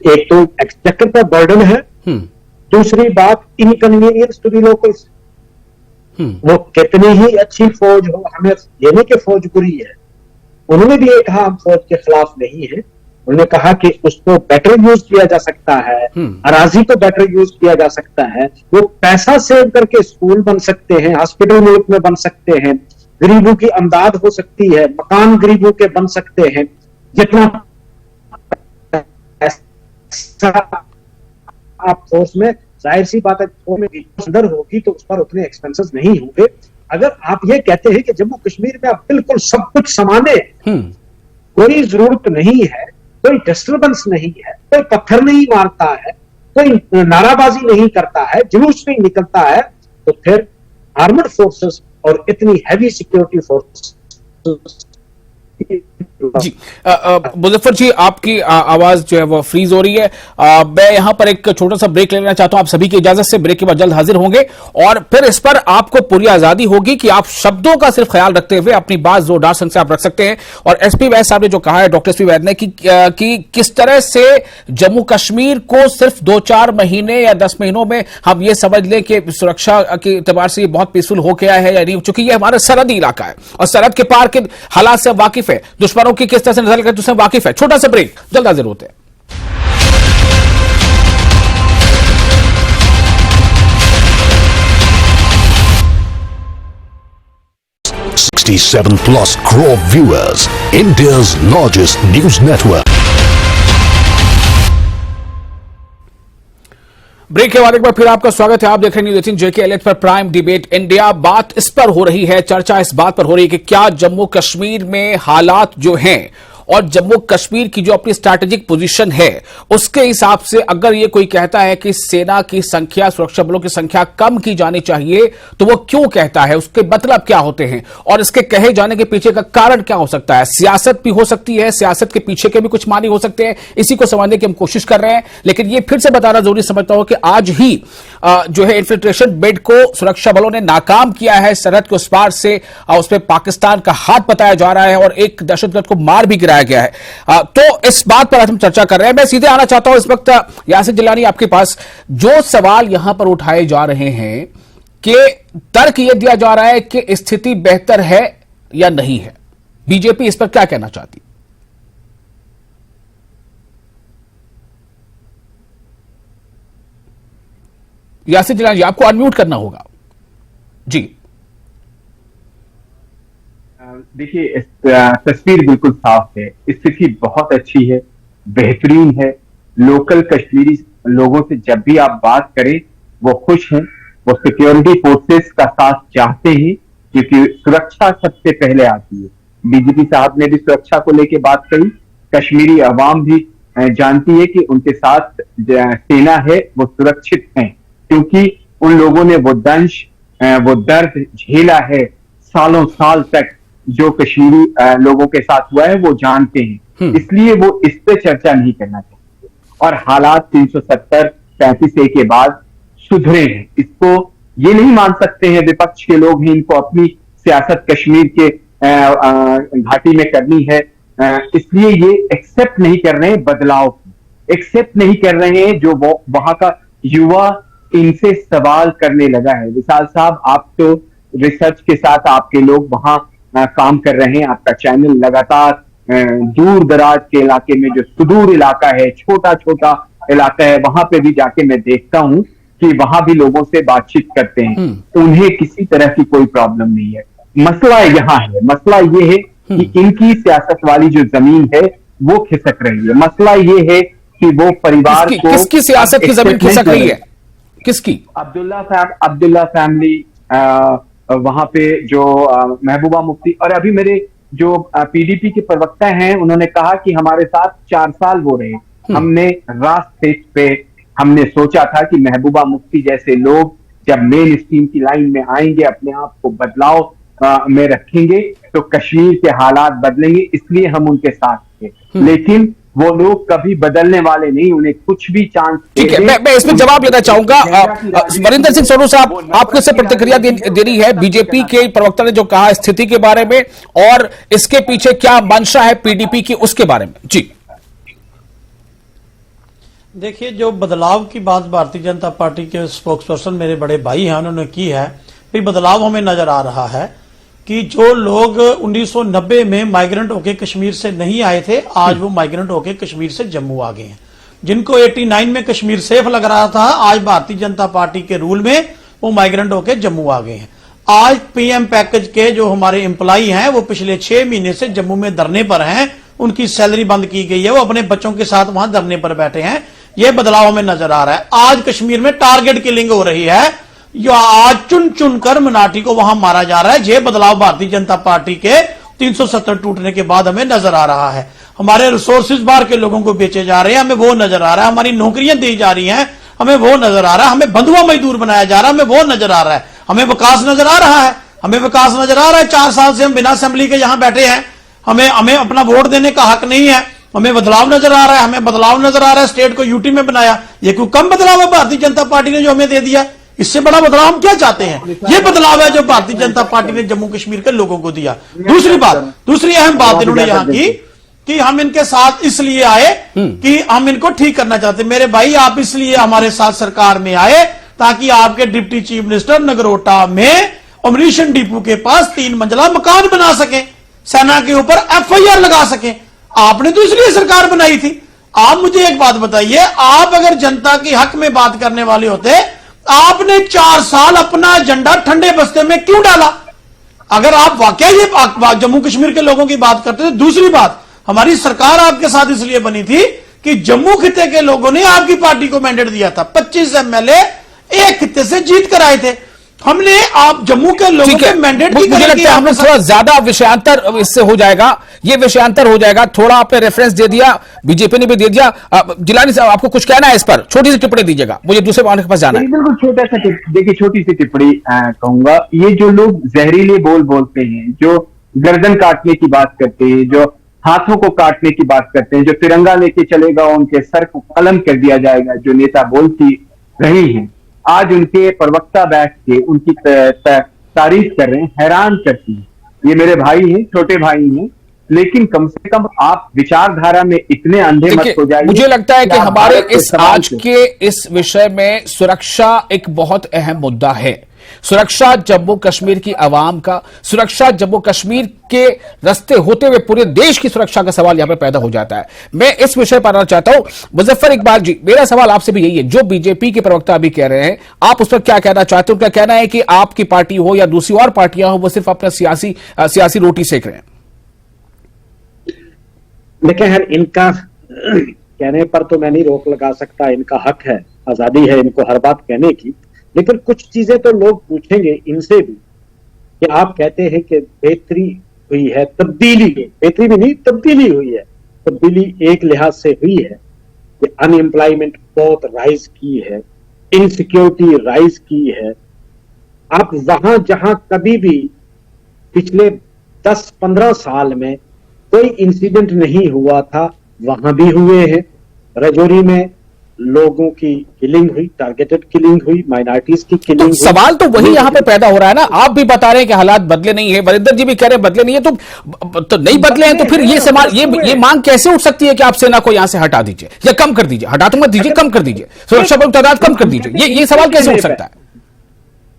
एक तो एक्सचेकर पर बर्डन है, दूसरी बात इनकन्वीनियंस टू दी लोकल्स। वो कितनी ही अच्छी फौज हो, हमें ये नहीं कि फौज बुरी है, उन्होंने भी ये कहा हम फौज के खिलाफ नहीं है, उन्होंने कहा कि उसको बेटर यूज किया जा सकता है, अराजी को बेटर यूज किया जा सकता है, वो पैसा सेव करके स्कूल बन सकते हैं, हॉस्पिटल मुल्क में बन सकते हैं, गरीबों की अमदाद हो सकती है, मकान गरीबों के बन सकते हैं। जितना आप फोर्स में, जाहिर सी बात है अंदर होगी तो उस पर उतने एक्सपेंसेस नहीं होंगे। अगर आप ये कहते हैं कि जम्मू कश्मीर में आप बिल्कुल सब कुछ समाने, कोई जरूरत नहीं है, कोई डिस्टर्बेंस नहीं है, कोई पत्थर नहीं मारता है, कोई नाराबाजी नहीं करता है, जुलूस नहीं निकलता है, तो फिर आर्मड फोर्सेस और इतनी हैवी सिक्योरिटी फोर्सेस। जी मुजफ्फर जी, आपकी आवाज जो है वो फ्रीज हो रही है। मैं यहां पर एक छोटा सा ब्रेक लेना चाहता हूं आप सभी की इजाजत से। ब्रेक के बाद जल्द हाजिर होंगे और फिर इस पर आपको पूरी आजादी होगी कि आप शब्दों का सिर्फ ख्याल रखते हुए अपनी बात जोरदार संग से आप रख सकते हैं। और एसपी वैद साहब ने जो कहा है, डॉक्टर एसपी वैद ने, कि किस तरह से जम्मू कश्मीर को सिर्फ 2-4 महीने या 10 महीनों में हम ये समझ लें कि सुरक्षा के एतबार से ये बहुत पीसफुल हो गया है या नहीं, चूंकि ये हमारा सरहदी इलाका है और सरहद के पार के हालात से वाकिफ है, दुश्मनों की किस तरह से नजर करते उससे वाकिफ है। छोटा सा ब्रेक, जल्द हाजिर होते हैं। 67+ crore viewers, India's largest news network. Break के बाद एक बार फिर आपका स्वागत है। आप देख रहे हैं न्यूज़ 18 जेके एलएच पर प्राइम डिबेट इंडिया। बात इस पर हो रही है, चर्चा इस बात पर हो रही है कि क्या जम्मू कश्मीर में हालात जो हैं और जम्मू कश्मीर की जो अपनी स्ट्रैटेजिक पोजीशन है उसके हिसाब से अगर ये कोई कहता है कि सेना की संख्या, सुरक्षा बलों की संख्या कम की जानी चाहिए, तो वो क्यों कहता है, उसके मतलब क्या होते हैं और इसके कहे जाने के पीछे का कारण क्या हो सकता है। सियासत भी हो सकती है, सियासत के पीछे के भी कुछ मानी हो सकते हैं। इसी को समझने की हम कोशिश कर रहे हैं, लेकिन ये फिर से बताना जरूरी समझता हूं कि आज ही जो है इन्फिल्ट्रेशन बिड को सुरक्षा बलों ने नाकाम किया है। सरहद के उस पार से उसमें पाकिस्तान का हाथ बताया जा रहा है और एक दहशतगर्द को मार भी गिराया गया है। तो इस बात पर आज हम चर्चा कर रहे हैं। मैं सीधे आना चाहता हूं इस वक्त यासिर जिलानी आपके पास। जो सवाल यहां पर उठाए जा रहे हैं कि तर्क यह दिया जा रहा है कि स्थिति बेहतर है या नहीं है, बीजेपी इस पर क्या कहना चाहती? यासिर जिलानी जी, आपको अनम्यूट करना होगा जी। देखिए, तस्वीर बिल्कुल साफ है, स्थिति बहुत अच्छी है, बेहतरीन है। लोकल कश्मीरी लोगों से जब भी आप बात करें वो खुश हैं, वो सिक्योरिटी फोर्सेस का साथ चाहते हैं, क्योंकि सुरक्षा सबसे पहले आती है। डीजीपी साहब ने भी सुरक्षा को लेकर बात कही, कश्मीरी अवाम भी जानती है कि उनके साथ सेना है, वो सुरक्षित हैं, क्योंकि उन लोगों ने वो दंश, वो दर्द झेला है सालों साल तक, जो कश्मीरी लोगों के साथ हुआ है वो जानते हैं। इसलिए वो इस पे चर्चा नहीं करना चाहते और हालात 370-35 के बाद सुधरे हैं। इसको ये नहीं मान सकते हैं विपक्ष के लोग हैं, इनको अपनी सियासत कश्मीर के घाटी में करनी है, इसलिए ये एक्सेप्ट नहीं कर रहे हैं, बदलाव को एक्सेप्ट नहीं कर रहे हैं। जो वो वहां का युवा इनसे सवाल करने लगा है। विशाल साहब, आप तो रिसर्च के साथ आपके लोग वहां काम कर रहे हैं, आपका चैनल लगातार दूर दराज के इलाके में, जो सुदूर इलाका है, छोटा छोटा इलाका है, वहां पे भी जाके मैं देखता हूं कि वहां भी लोगों से बातचीत करते हैं, तो उन्हें किसी तरह की कोई प्रॉब्लम नहीं है। मसला यहाँ है, मसला ये है कि इनकी सियासत वाली जो जमीन है वो खिसक रही है। मसला ये है कि वो परिवार को किसकी सियासत की जमीन खिसक रही है? किसकी? अब्दुल्ला फैमिली, वहां पे जो महबूबा मुफ्ती, और अभी मेरे जो पीडीपी के प्रवक्ता हैं उन्होंने कहा कि हमारे साथ 4 साल हो रहे हैं। हमने रास्ते पे हमने सोचा था कि महबूबा मुफ्ती जैसे लोग जब मेन स्ट्रीम की लाइन में आएंगे, अपने आप को बदलाव में रखेंगे, तो कश्मीर के हालात बदलेंगे, इसलिए हम उनके साथ थे। लेकिन वो लोग कभी बदलने वाले नहीं, उन्हें कुछ भी चांस। ठीक है, मैं इसमें जवाब लेना चाहूंगा। वरिंदर सिंह सोनू साहब, आपको से प्रतिक्रिया देनी है बीजेपी के प्रवक्ता ने जो कहा स्थिति के बारे में और इसके पीछे क्या मंशा है पीडीपी की, उसके बारे में जी। देखिए, जो बदलाव की बात भारतीय जनता पार्टी के स्पोक्सपर्सन मेरे बड़े भाई हैं उन्होंने की है, भी बदलाव हमें नजर आ रहा है कि जो लोग 1990 में माइग्रेंट होके कश्मीर से नहीं आए थे, आज वो माइग्रेंट होके कश्मीर से जम्मू आ गए हैं। जिनको 89 में कश्मीर सेफ लग रहा था, आज भारतीय जनता पार्टी के रूल में वो माइग्रेंट होके जम्मू आ गए हैं। आज पीएम पैकेज के जो हमारे एम्प्लॉई हैं वो पिछले 6 महीने से जम्मू में धरने पर हैं, उनकी सैलरी बंद की गई है, वो अपने बच्चों के साथ वहां धरने पर बैठे हैं। ये बदलाव हमें नजर आ रहा है। आज कश्मीर में टारगेट किलिंग हो रही है, जो आज चुन चुनकर मराठी को वहां मारा जा रहा है। ये बदलाव भारतीय जनता पार्टी के 370 टूटने के बाद हमें नजर आ रहा है। हमारे रिसोर्सेज बाहर के लोगों को बेचे जा रहे हैं, हमें वो नजर आ रहा है। हमारी नौकरियां दी जा रही हैं, हमें वो नजर आ रहा है। हमें बंधुआ मजदूर बनाया जा रहा है, हमें वो नजर आ रहा है। हमें विकास नजर आ रहा है, हमें विकास नजर आ रहा है। 4 साल से हम बिना असेंबली के यहां बैठे हैं, हमें अपना वोट देने का हक नहीं है। हमें बदलाव नजर आ रहा है, हमें बदलाव नजर आ रहा है। स्टेट को यूटी में बनाया, ये कोई कम बदलाव है भारतीय जनता पार्टी ने जो हमें दे दिया? इससे बड़ा बदलाव हम क्या चाहते हैं? ये बदलाव है जो भारतीय जनता पार्टी ने जम्मू कश्मीर के लोगों को दिया। दूसरी अहम बात इन्होंने यहां की कि हम इनके साथ इसलिए आए कि हम इनको ठीक करना चाहते। मेरे भाई, आप इसलिए हमारे साथ सरकार में आए ताकि आपके डिप्टी चीफ मिनिस्टर नगरोटा में अमरीशन डिपो के पास 3 मंजिला मकान बना सके, सेना के ऊपर एफआईआर लगा सके। आपने तो इसलिए सरकार बनाई थी। आप मुझे एक बात बताइए, आप अगर जनता के हक में बात करने वाले होते, आपने 4 साल अपना एजेंडा ठंडे बस्ते में क्यों डाला? अगर आप वाकई ये जम्मू कश्मीर के लोगों की बात करते थे। दूसरी बात, हमारी सरकार आपके साथ इसलिए बनी थी कि जम्मू खिते के लोगों ने आपकी पार्टी को मैंडेट दिया था, 25 एमएलए एक खिते से जीत कर आए थे। हमने आप जम्मू के लोगों के मैंडेट की मुझे लगता है हमने थोड़ा ज्यादा विषयांतर इससे हो जाएगा, ये विषयांतर हो जाएगा। थोड़ा आपने रेफरेंस दे दिया, बीजेपी ने भी दे दिया। जिलानी साहब आपको कुछ कहना है इस पर? छोटी सी टिप्पणी दीजिएगा, मुझे दूसरे वाले के पास जाना है। बिल्कुल छोटा सा देखिए, छोटी सी टिप्पणी कहूंगा। ये जो लोग जहरीले बोल बोलते हैं, जो गर्दन काटने की बात करते हैं, जो हाथों को काटने की बात करते हैं, जो तिरंगा लेके चलेगा उनके सर को कलम कर दिया जाएगा, जो नेता बोलती रही हैं, आज उनके प्रवक्ता बैठ के उनकी तारीफ कर रहे हैं, हैरान करती है। ये मेरे भाई हैं, छोटे भाई हैं, लेकिन कम से कम आप विचारधारा में इतने अंधे मत हो जाइए। मुझे लगता है कि हमारे इस आज के इस विषय में सुरक्षा एक बहुत अहम मुद्दा है। सुरक्षा जम्मू कश्मीर की आवाम का, सुरक्षा जम्मू कश्मीर के रास्ते होते हुए पूरे देश की सुरक्षा का सवाल यहां पर पैदा हो जाता है। मैं इस विषय पर आना चाहता हूं मुजफ्फर इकबाल जी, मेरा सवाल आपसे भी यही है, जो बीजेपी के प्रवक्ता अभी कह रहे हैं, आप उस पर क्या कहना चाहते हो? उनका कहना है कि आपकी पार्टी हो या दूसरी और पार्टियां हो, वो सिर्फ अपना सियासी रोटी सेक रहे हैं। देखिए यार, इनका कहने पर तो मैं नहीं रोक लगा सकता, इनका हक है, आजादी है इनको हर बात कहने की, लेकिन कुछ चीजें तो लोग पूछेंगे इनसे भी कि आप कहते हैं कि बेहतरी हुई है, तब्दीली, बेहतरी भी नहीं तब्दीली हुई है। तब्दीली एक लिहाज से हुई है कि अनएम्प्लॉयमेंट बहुत राइज की है, इनसिक्योरिटी राइज की है। आप वहां जहां कभी भी पिछले 10-15 साल में कोई इंसिडेंट नहीं हुआ था, वहां भी हुए हैं। राजौरी में लोगों की किलिंग हुई, टारगेटेड किलिंग हुई, माइनॉरिटीज की किलिंग हुई। सवाल तो वही यहां पे पैदा हो रहा है ना, आप भी बता रहे हैं कि हालात बदले नहीं है, वरिंदर जी भी कह रहे हैं बदले नहीं है, तो नहीं बदले हैं, तो फिर ये सवाल, ये मांग कैसे उठ सकती है कि आप सेना को यहां से हटा दीजिए या कम कर दीजिए? हटा तो मत दीजिए, कम कर दीजिए, सुरक्षा बल तादाद कम कर दीजिए, ये सवाल कैसे उठ सकता है?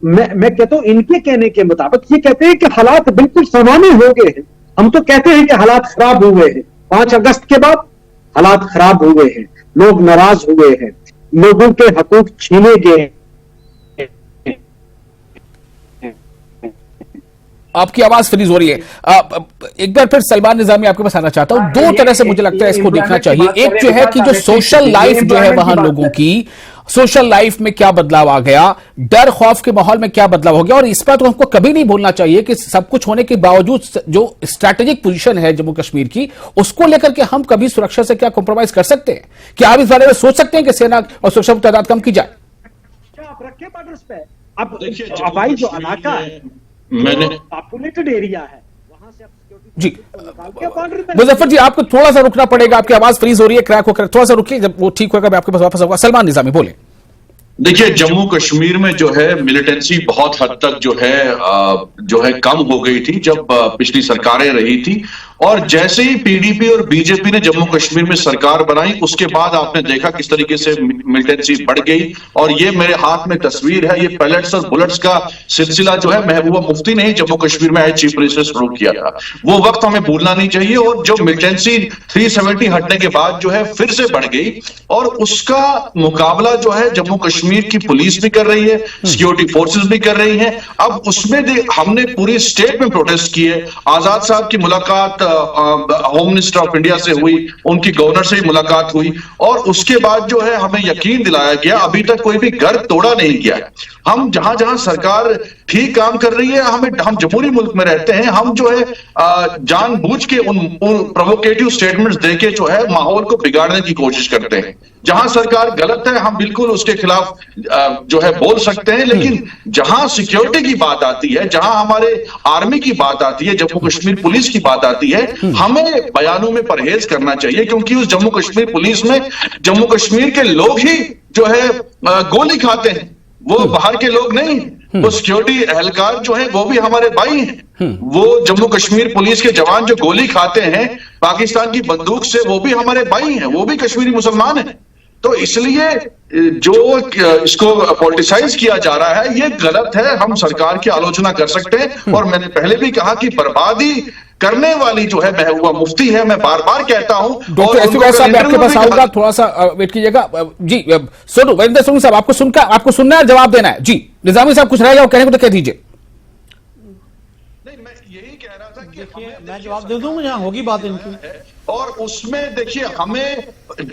मैं कहता हूं इनके कहने के मुताबिक ये कहते हैं कि हालात बिल्कुल सामान्य हो गए हैं। हम तो कहते हैं कि हालात खराब हुए हैं। 5 अगस्त के बाद हालात खराब हुए हैं, लोग नाराज हुए हैं, लोगों के हकूक छीने गए। आपकी आवाज फ्रीज हो रही है। एक बार फिर सलमान निजामी आपके पास आना चाहता हूं। दो तरह से मुझे लगता है इसको देखना चाहिए। एक जो है कि जो सोशल लाइफ जो है वहां लोगों की, सोशल लाइफ में क्या बदलाव आ गया, डर खौफ के माहौल में क्या बदलाव हो गया, और इस पर तो हमको कभी नहीं भूलना चाहिए कि सब कुछ होने के बावजूद जो स्ट्रैटेजिक पोजीशन है जम्मू कश्मीर की, उसको लेकर के हम कभी सुरक्षा से क्या कॉम्प्रोमाइज कर सकते हैं? क्या आप इस बारे में सोच सकते हैं कि सेना और सुरक्षा की तादाद कम की जाए? आप रखे बॉर्डर्स पे, अब हवाई जो इलाका है, मैंने पॉपुलेटेड एरिया है, वहां से जी मुजफ्फर जी, आपको थोड़ा सा रुकना पड़ेगा, आपकी आवाज फ्रीज हो रही है, क्रैक होकर, थोड़ा सा रुकिए, जब वो ठीक होगा मैं आपके पास वापस आऊंगा। सलमान निजामी बोले। देखिए, जम्मू कश्मीर में जो है मिलिटेंसी बहुत हद तक जो है कम हो गई थी जब पिछली सरकारें रही थी, और जैसे ही पीडीपी और बीजेपी ने जम्मू कश्मीर में सरकार बनाई, उसके बाद आपने देखा किस तरीके से मिलिटेंसी बढ़ गई। और ये मेरे हाथ में तस्वीर है, ये पैलेट्स और बुलेट्स का सिलसिला जो है महबूबा मुफ्ती ने ही जम्मू कश्मीर में एज चीफ मिनिस्टर शुरू किया था। वो वक्त हमें भूलना नहीं चाहिए। और जो मिलिटेंसी 370 हटने के बाद जो है फिर से बढ़ गई, और उसका मुकाबला जो है जम्मू कश्मीर की पुलिस भी कर रही है, सिक्योरिटी फोर्सेस भी कर रही हैं। अब उसमें हमने पूरी स्टेट में प्रोटेस्ट किए। आजाद साहब की मुलाकात होम मिनिस्टर ऑफ इंडिया से हुई, उनकी गवर्नर से ही मुलाकात हुई, और उसके बाद जो है हमें यकीन दिलाया गया, अभी तक कोई भी घर तोड़ा नहीं गया है। हम जहां जहां सरकार ठीक काम कर रही है, हम जमहूरी मुल्क में रहते हैं, हम जो है जानबूझ के उन प्रोवोकेटिव स्टेटमेंट्स देके जो है माहौल को बिगाड़ने की कोशिश करते हैं। जहां सरकार गलत है, हम बिल्कुल उसके खिलाफ जो है बोल सकते हैं, लेकिन जहां सिक्योरिटी की बात आती है, जहां हमारे आर्मी की बात आती है, जम्मू कश्मीर पुलिस की बात आती है, हमें बयानों में परहेज करना चाहिए, क्योंकि उस जम्मू कश्मीर पुलिस में जम्मू कश्मीर के लोग ही जो है गोली खाते हैं, वो बाहर के लोग नहीं। वो सिक्योरिटी एहलकार जो है वो भी हमारे भाई हैं। वो जम्मू कश्मीर पुलिस के जवान जो गोली खाते हैं पाकिस्तान की बंदूक से, वो भी हमारे भाई हैं, वो भी कश्मीरी मुसलमान हैं। तो इसलिए जो इसको पॉलिटिसाइज किया जा रहा है, ये गलत है। हम सरकार की आलोचना कर सकते हैं, और मैंने पहले भी कहा कि बर्बादी करने वाली जो है महबूबा मुफ्ती है, मैं बार बार कहता हूं। डॉक्टर एसपी साहब, मैं आपके पास आऊंगा, थोड़ा सा वेट कीजिएगा। जी सोनू, वरिंदर सोनू साहब, आपको सुनना है, जवाब देना है। जी निजामी साहब, कुछ रह गया कहने को तो कह दीजिए। नहीं, मैं यही कह रहा था कि मैं जवाब दे दूं, जहां होगी बात इनकी। और उसमें देखिए हम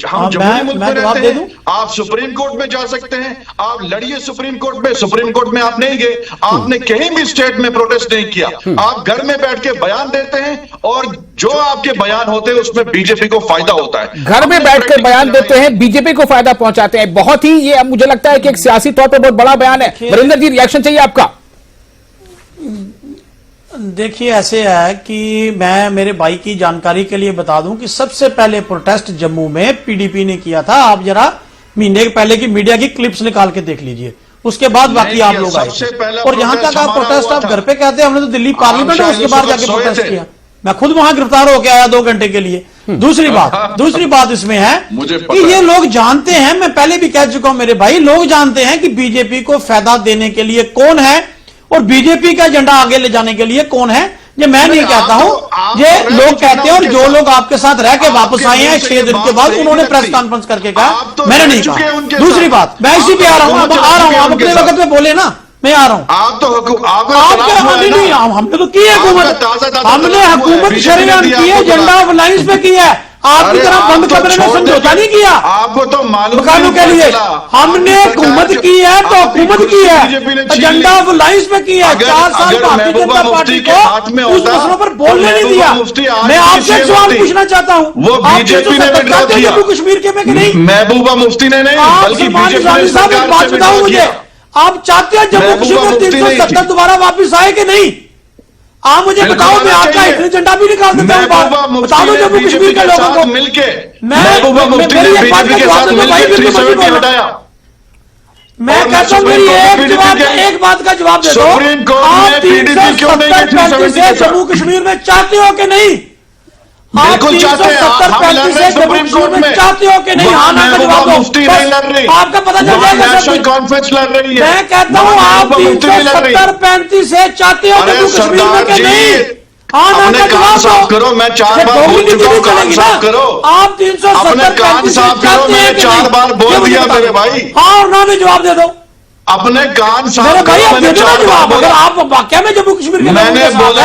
हाँ, जमहूरी मुल्क में मैं जवाब रहते दे हैं, दूं? आप सुप्रीम कोर्ट में जा सकते हैं, आप लड़िए सुप्रीम कोर्ट में आप नहीं गए, आपने कहीं भी स्टेट में प्रोटेस्ट नहीं किया, आप घर में बैठ के बयान देते हैं और जो आपके बयान होते हैं उसमें बीजेपी को फायदा होता है। घर में बैठकर बयान देते हैं, बीजेपी को फायदा पहुंचाते हैं। बहुत ही ये मुझे लगता है कि एक सियासी तौर पर बहुत बड़ा बयान है। वरिंदर जी, रिएक्शन चाहिए आपका। देखिए ऐसे है कि मैं मेरे भाई की जानकारी के लिए बता दूं कि सबसे पहले प्रोटेस्ट जम्मू में पीडीपी ने किया था। आप जरा महीने पहले की मीडिया की क्लिप्स निकाल के देख लीजिए, उसके बाद बाकी आप लोग आए थे। और जहां तक आप प्रोटेस्ट आप घर पे कहते हैं, हमने तो दिल्ली पार्लियामेंट है उसके बाहर जाके प्रोटेस्ट किया। मैं खुद वहां गिरफ्तार होकर आया 2 घंटे के लिए। दूसरी बात इसमें है कि ये लोग जानते हैं, मैं पहले भी कह चुका हूं मेरे भाई, लोग जानते हैं कि बीजेपी को फायदा देने के लिए कौन है और बीजेपी का एजेंडा आगे ले जाने के लिए कौन है। ये मैं नहीं कहता हूं, ये लोग कहते हैं। और जो लोग आपके साथ रह के वापस आए हैं 6 दिन के बाद, उन्होंने प्रेस कॉन्फ्रेंस करके कहा, मैंने नहीं कहा। दूसरी बात, मैं इसी पे आ रहा हूं, आप अपने वक्त में बोले ना, मैं आ रहा हूं। हमने तो की है हुकूमत, हमने हुकूमत शरेआम की है, एजेंडा ऑफ अलायंस पे की है। आपकी तरह बंद कमरे में समझौता नहीं किया आपको तो मालूम मकानों के लिए। हमने हुकूमत की है तो हुकूमत की है, एजेंडा ऑफ अलायंस पे की है। 4 साल भारतीय जनता पार्टी को उस मसलों पर बोलने नहीं दिया। मैं आपसे एक सवाल पूछना चाहता हूँ, वो बीजेपी ने विड्रॉ किया जम्मू कश्मीर के में कि नहीं? महबूबा मुफ्ती ने नहीं, बल्कि बीजेपी ने साहब एक बात बताओ मुझे, आप चाहते हैं जम्मू कश्मीर 370 दोबारा वापिस आए कि नहीं? आप मुझे बताओ, मैं आपका हिडन एजेंडा भी निकाल देता हूं। बता दो जम्मू कश्मीर के लोगों को मिलके महबूबा मुफ्ती ने बीजेपी के साथ मिलकर 370 हटाया। मैं कहता हूं मेरी एक बात का जवाब दे दो, आप 370 से जम्मू कश्मीर में चाहते हो कि नहीं? आप 370 से जम्मू कश्मीर में चाहते हो कि नहीं? हाँ ना का जवाब दो, आपका पता चल जाएगा। कॉन्फ्रेंस लड़ रही है। मैं कहता हूँ आप 370-35 से चाहते हो जम्मू कश्मीर में कि नहीं? हाँ ना का जवाब दो। करो, मैं 4 बार बोल चुका हूँ, कान साफ करो। आप 370-35 से चाहते हैं कि 4 बार बोल दिया मेरे भाई। हाँ और ना में जवाब दे दो। अपने कान साफ मेरे भाई, करो, आप दे दो ना जवाब। अगर आप वाकया में जम्मू कश्मीर के मैंने बोला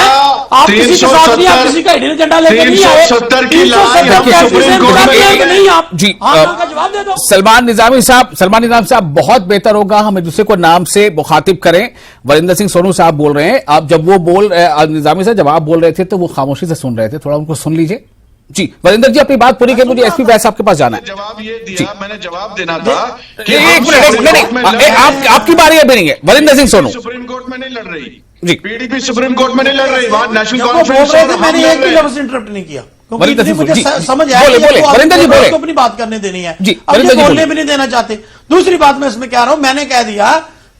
आप किसी के साथ नहीं, आप किसी का हिडन एजेंडा लेकर नहीं आए। 370 की लाइन सुप्रीम कोर्ट में नहीं, आप जी का जवाब दे दो। सलमान निजामी साहब बहुत बेहतर होगा हम एक दूसरे को नाम से मुखातिब करें। वरिंदर सिंह सोनू साहब बोल रहे हैं, अब जब वो निजामी साहब जब आप बोल रहे थे तो वो खामोशी से सुन रहे थे, थोड़ा उनको सुन लीजिए। जी वरिंदर जी, अपनी बात पूरी करें, मुझे एसपी वैस आपके पास जाना है। जवाब ये दिया, मैंने जवाब देना था कि एक मिनट, आपकी बारी अभी नहीं है। वरिंदर सिंह सोनू सुप्रीम कोर्ट में नहीं लड़ रही जी, पीडीपी सुप्रीम कोर्ट में नहीं लड़ रही, वहां नेशनल बोल कॉन्फ्रेंस रहे थे, मैंने एक भी लफ्ज इंटरप्ट नहीं किया क्योंकि वरिंदर सिंह मुझे जी, समझ आया बोले, कि बोले, आपको वरिंदर जी बोले। अपनी बात करने देनी है जी, अब वरिंदर ये जी बोलने बोले। भी नहीं देना चाहते। दूसरी बात मैं इसमें कह रहा हूं, मैंने कह दिया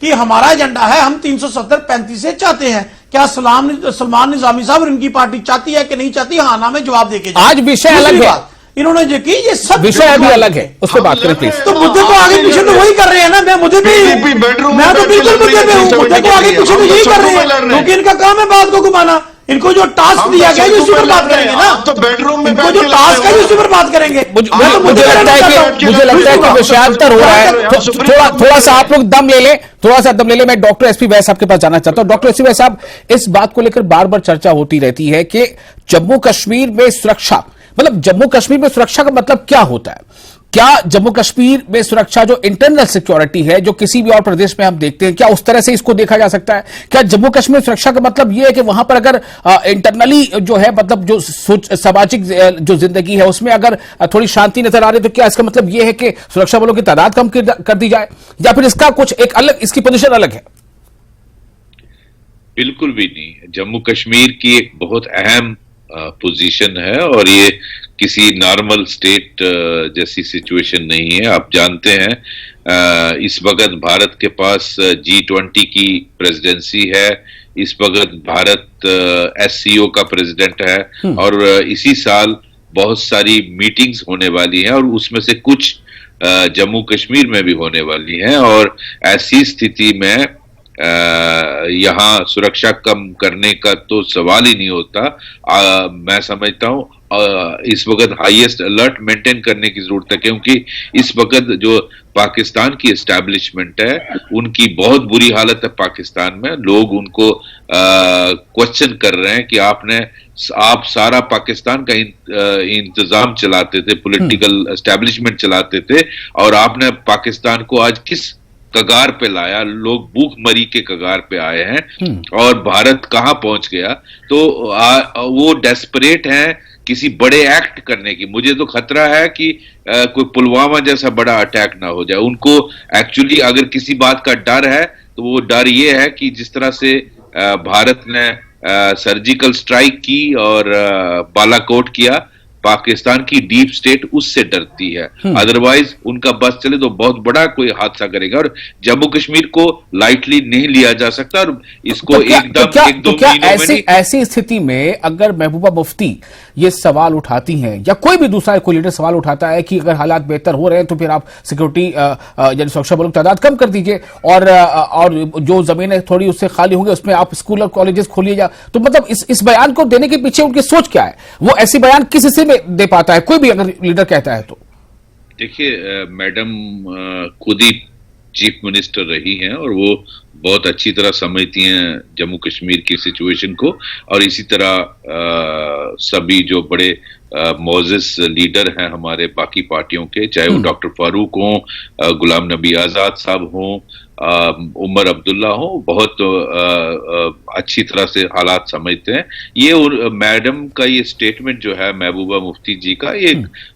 कि हमारा एजेंडा है, हम 370-35 से चाहते हैं। क्या सलमान निजामी साहब और इनकी पार्टी चाहती है कि नहीं चाहती? हाँ ना में जवाब देके आज विषय अलग है, इन्होंने जो की ये सब विषय अभी अलग है, उस पर बात करें प्लीज। तो मुद्दे को आगे पीछे तो वही कर रहे हैं ना, मैं मुद्दे पे मैं तो बिल्कुल मुद्दे पे हूँ, मुद्दे को आगे पीछे तो यही कर रहे हैं क्योंकि इनका काम है बात को घुमाना। इनको जो टास्क दिया गया है उसी पर बात करेंगे ना, तो बेडरूम में इनको जो टास्क है उसी पर बात करेंगे। मुझे लगता है कि विषयांतर हो रहा है। थोड़ा सा आप लोग दम ले लें, थोड़ा सा दम ले लें। मैं डॉक्टर एसपी वैस साहब के पास जाना चाहता हूं। डॉक्टर एसपी वैस साहब, इस बात को लेकर बार बार चर्चा होती रहती है कि जम्मू कश्मीर में सुरक्षा, मतलब जम्मू कश्मीर में सुरक्षा का मतलब क्या होता है? क्या जम्मू कश्मीर में सुरक्षा जो इंटरनल सिक्योरिटी है, जो किसी भी और प्रदेश में हम देखते हैं, क्या उस तरह से इसको देखा जा सकता है? क्या जम्मू कश्मीर सुरक्षा का मतलब यह है कि वहां पर अगर इंटरनली जो है, मतलब जो सामाजिक जो जिंदगी है उसमें अगर थोड़ी शांति नजर आ रही है, तो क्या इसका मतलब यह है कि सुरक्षा बलों की तादाद कम कर दी जाए, या फिर इसका कुछ एक अलग, इसकी पोजीशन अलग है? बिल्कुल भी नहीं। जम्मू कश्मीर की एक बहुत अहम पोजीशन है और ये किसी नॉर्मल स्टेट जैसी सिचुएशन नहीं है। आप जानते हैं इस वक्त भारत के पास G20 की प्रेसिडेंसी है, इस वक्त भारत SCO का प्रेसिडेंट है और इसी साल बहुत सारी मीटिंग्स होने वाली हैं और उसमें से कुछ जम्मू कश्मीर में भी होने वाली हैं। और ऐसी स्थिति में यहाँ सुरक्षा कम करने का तो सवाल ही नहीं होता। मैं समझता हूँ इस वक्त हाईएस्ट अलर्ट मेंटेन करने की जरूरत है, क्योंकि इस वक्त जो पाकिस्तान की एस्टैब्लिशमेंट है उनकी बहुत बुरी हालत है। पाकिस्तान में लोग उनको क्वेश्चन कर रहे हैं कि आप सारा पाकिस्तान का इंतजाम चलाते थे, पॉलिटिकल एस्टैब्लिशमेंट चलाते थे, और आपने पाकिस्तान को आज किस कगार पे लाया। लोग भूखमरी के कगार पे आए हैं और भारत कहां पहुंच गया। तो वो डेस्परेट हैं किसी बड़े एक्ट करने की। मुझे तो खतरा है कि कोई पुलवामा जैसा बड़ा अटैक ना हो जाए। उनको एक्चुअली अगर किसी बात का डर है तो वो डर ये है कि जिस तरह से भारत ने सर्जिकल स्ट्राइक की और बालाकोट किया, पाकिस्तान की डीप स्टेट उससे डरती है। अदरवाइज उनका बस चले तो बहुत बड़ा कोई हादसा करेगा, और जम्मू कश्मीर को लाइटली नहीं लिया जा सकता। और इसको ऐसी स्थिति में अगर महबूबा मुफ्ती ये सवाल उठाती हैं या कोई भी दूसरा कोई लीडर सवाल उठाता है कि अगर हालात बेहतर हो रहे हैं तो फिर आप सिक्योरिटी यानी सुरक्षा बलों की तादाद कम कर दीजिए, और जो जमीनें थोड़ी उससे खाली होंगी उसमें आप स्कूल और कॉलेजेस खोलिए जा, तो मतलब इस बयान को देने के पीछे उनकी सोच क्या है? वो ऐसी बयान किस हिस्से में दे पाता है, कोई भी अगर लीडर कहता है तो? देखिए, मैडम खुद ही चीफ मिनिस्टर रही हैं और वो बहुत अच्छी तरह समझती हैं जम्मू कश्मीर की सिचुएशन को, और इसी तरह सभी जो बड़े मोजिस लीडर हैं हमारे बाकी पार्टियों के, चाहे वो डॉक्टर फारूक हों, गुलाम नबी आजाद साहब हों, उमर अब्दुल्ला हो, बहुत अच्छी तरह से हालात समझते हैं। ये मैडम का ये स्टेटमेंट जो है महबूबा मुफ्ती जी का, ये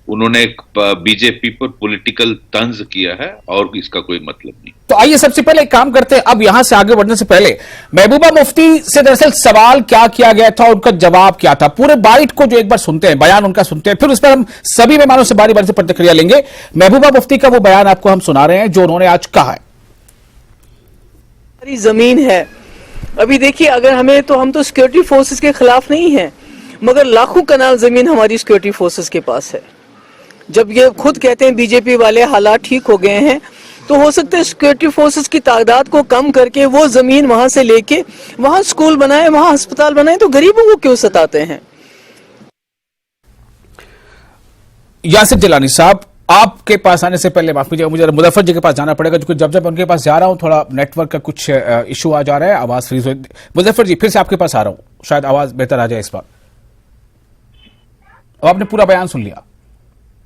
उन्होंने बीजेपी पर पॉलिटिकल तंज किया है और इसका कोई मतलब नहीं। तो आइए सबसे पहले एक काम करते हैं, अब यहां से आगे बढ़ने से पहले महबूबा मुफ्ती से दरअसल सवाल क्या किया गया था, उनका जवाब क्या था, पूरे बाइट को जो एक बार सुनते हैं, बयान उनका सुनते हैं, फिर उस पर हम सभी मेहमानों से बारी बारी से प्रतिक्रिया लेंगे। महबूबा मुफ्ती का वो बयान आपको हम सुना रहे हैं जो उन्होंने आज कहा है। हमारी जमीन है, अभी देखिए, अगर हमें तो हम तो सिक्योरिटी फोर्सेस के खिलाफ नहीं हैं, मगर लाखों कनाल जमीन हमारी सिक्योरिटी फोर्सेस के पास है। जब ये खुद कहते हैं बीजेपी वाले हालात ठीक हो गए हैं, तो हो सकता है सिक्योरिटी फोर्सेस की तादाद को कम करके वो जमीन वहां से लेके वहां स्कूल बनाए, वहां अस्पताल बनाए, तो गरीबों को क्यों सताते हैं? यासिर जिलानी साहब, आपके पास आने से पहले माफ कीजिएगा, मुझे मुजफ्फर जी के पास जाना पड़ेगा, क्योंकि जब उनके पास जा रहा हूं थोड़ा नेटवर्क का कुछ इशू आ जा रहा है, आवाज फ्रीज हो। मुजफ्फर जी, फिर से आपके पास आ रहा हूं, शायद आवाज बेहतर आ जाए इस बार। आपने पूरा बयान सुन लिया?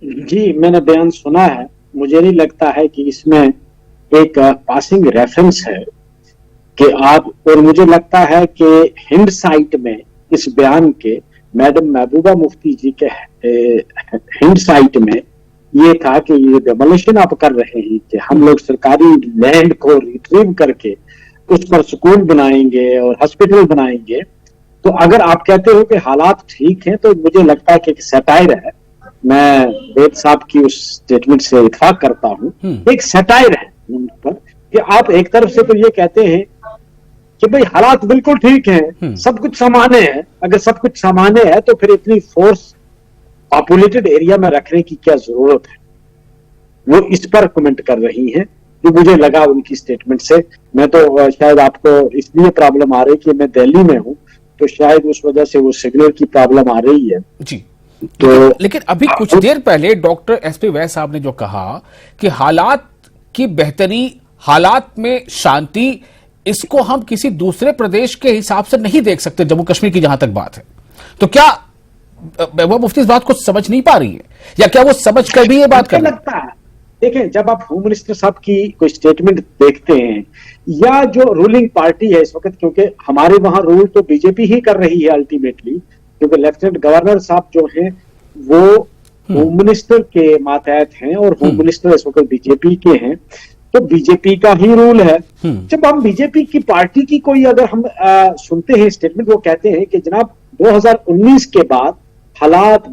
जी, मैंने बयान सुना है। मुझे नहीं लगता है कि इसमें एक पासिंग रेफरेंस है कि आप, और मुझे लगता है कि हिंड साइट में इस बयान के मैडम महबूबा मुफ्ती जी के हिंड साइट में ये था कि ये डेमोलिशन आप कर रहे हैं कि हम लोग सरकारी लैंड को रिट्रीव करके उस पर स्कूल बनाएंगे और हॉस्पिटल बनाएंगे। तो अगर आप कहते हो कि हालात ठीक हैं, तो मुझे लगता है कि एक सटायर है। मैं वेद साहब की उस स्टेटमेंट से इत्फाक करता हूं, एक सटायर है उन पर कि आप एक तरफ से तो ये कहते हैं कि भाई हालात बिल्कुल ठीक हैं, सब कुछ सामान्य है। अगर सब कुछ सामान्य है तो फिर इतनी फोर्स पॉपुलेटेड एरिया में रखने की क्या जरूरत है? वो इस पर कमेंट कर रही हैं, जो मुझे लगा उनकी स्टेटमेंट से। मैं तो शायद आपको इसलिए प्रॉब्लम आ रही कि मैं दिल्ली में हूं, तो शायद उस वजह से वो सिग्नल की प्रॉब्लम आ रही है जी। तो लेकिन अभी कुछ देर पहले डॉक्टर एसपी वैद साहब ने जो कहा कि हालात की बेहतरी, हालात में शांति, इसको हम किसी दूसरे प्रदेश के हिसाब से नहीं देख सकते, जम्मू कश्मीर की जहां तक बात है। तो क्या महबूबा मुफ्ती इस बात को समझ नहीं पा रही है, या क्या वो समझ कर भी ये बात कर लगता है? देखें, जब आप होम मिनिस्टर साहब की कोई स्टेटमेंट देखते हैं, या जो रूलिंग पार्टी है इस वक्त, क्योंकि हमारे वहां रूल तो बीजेपी ही कर रही है अल्टीमेटली, क्योंकि लेफ्टिनेंट गवर्नर साहब जो हैं वो होम मिनिस्टर के मातहत हैं और होम मिनिस्टर इस वक्त बीजेपी के हैं, तो बीजेपी का ही रूल है। जब हम बीजेपी की पार्टी की कोई अगर हम सुनते हैं स्टेटमेंट, वो कहते हैं कि जनाब 2019 के बाद हालात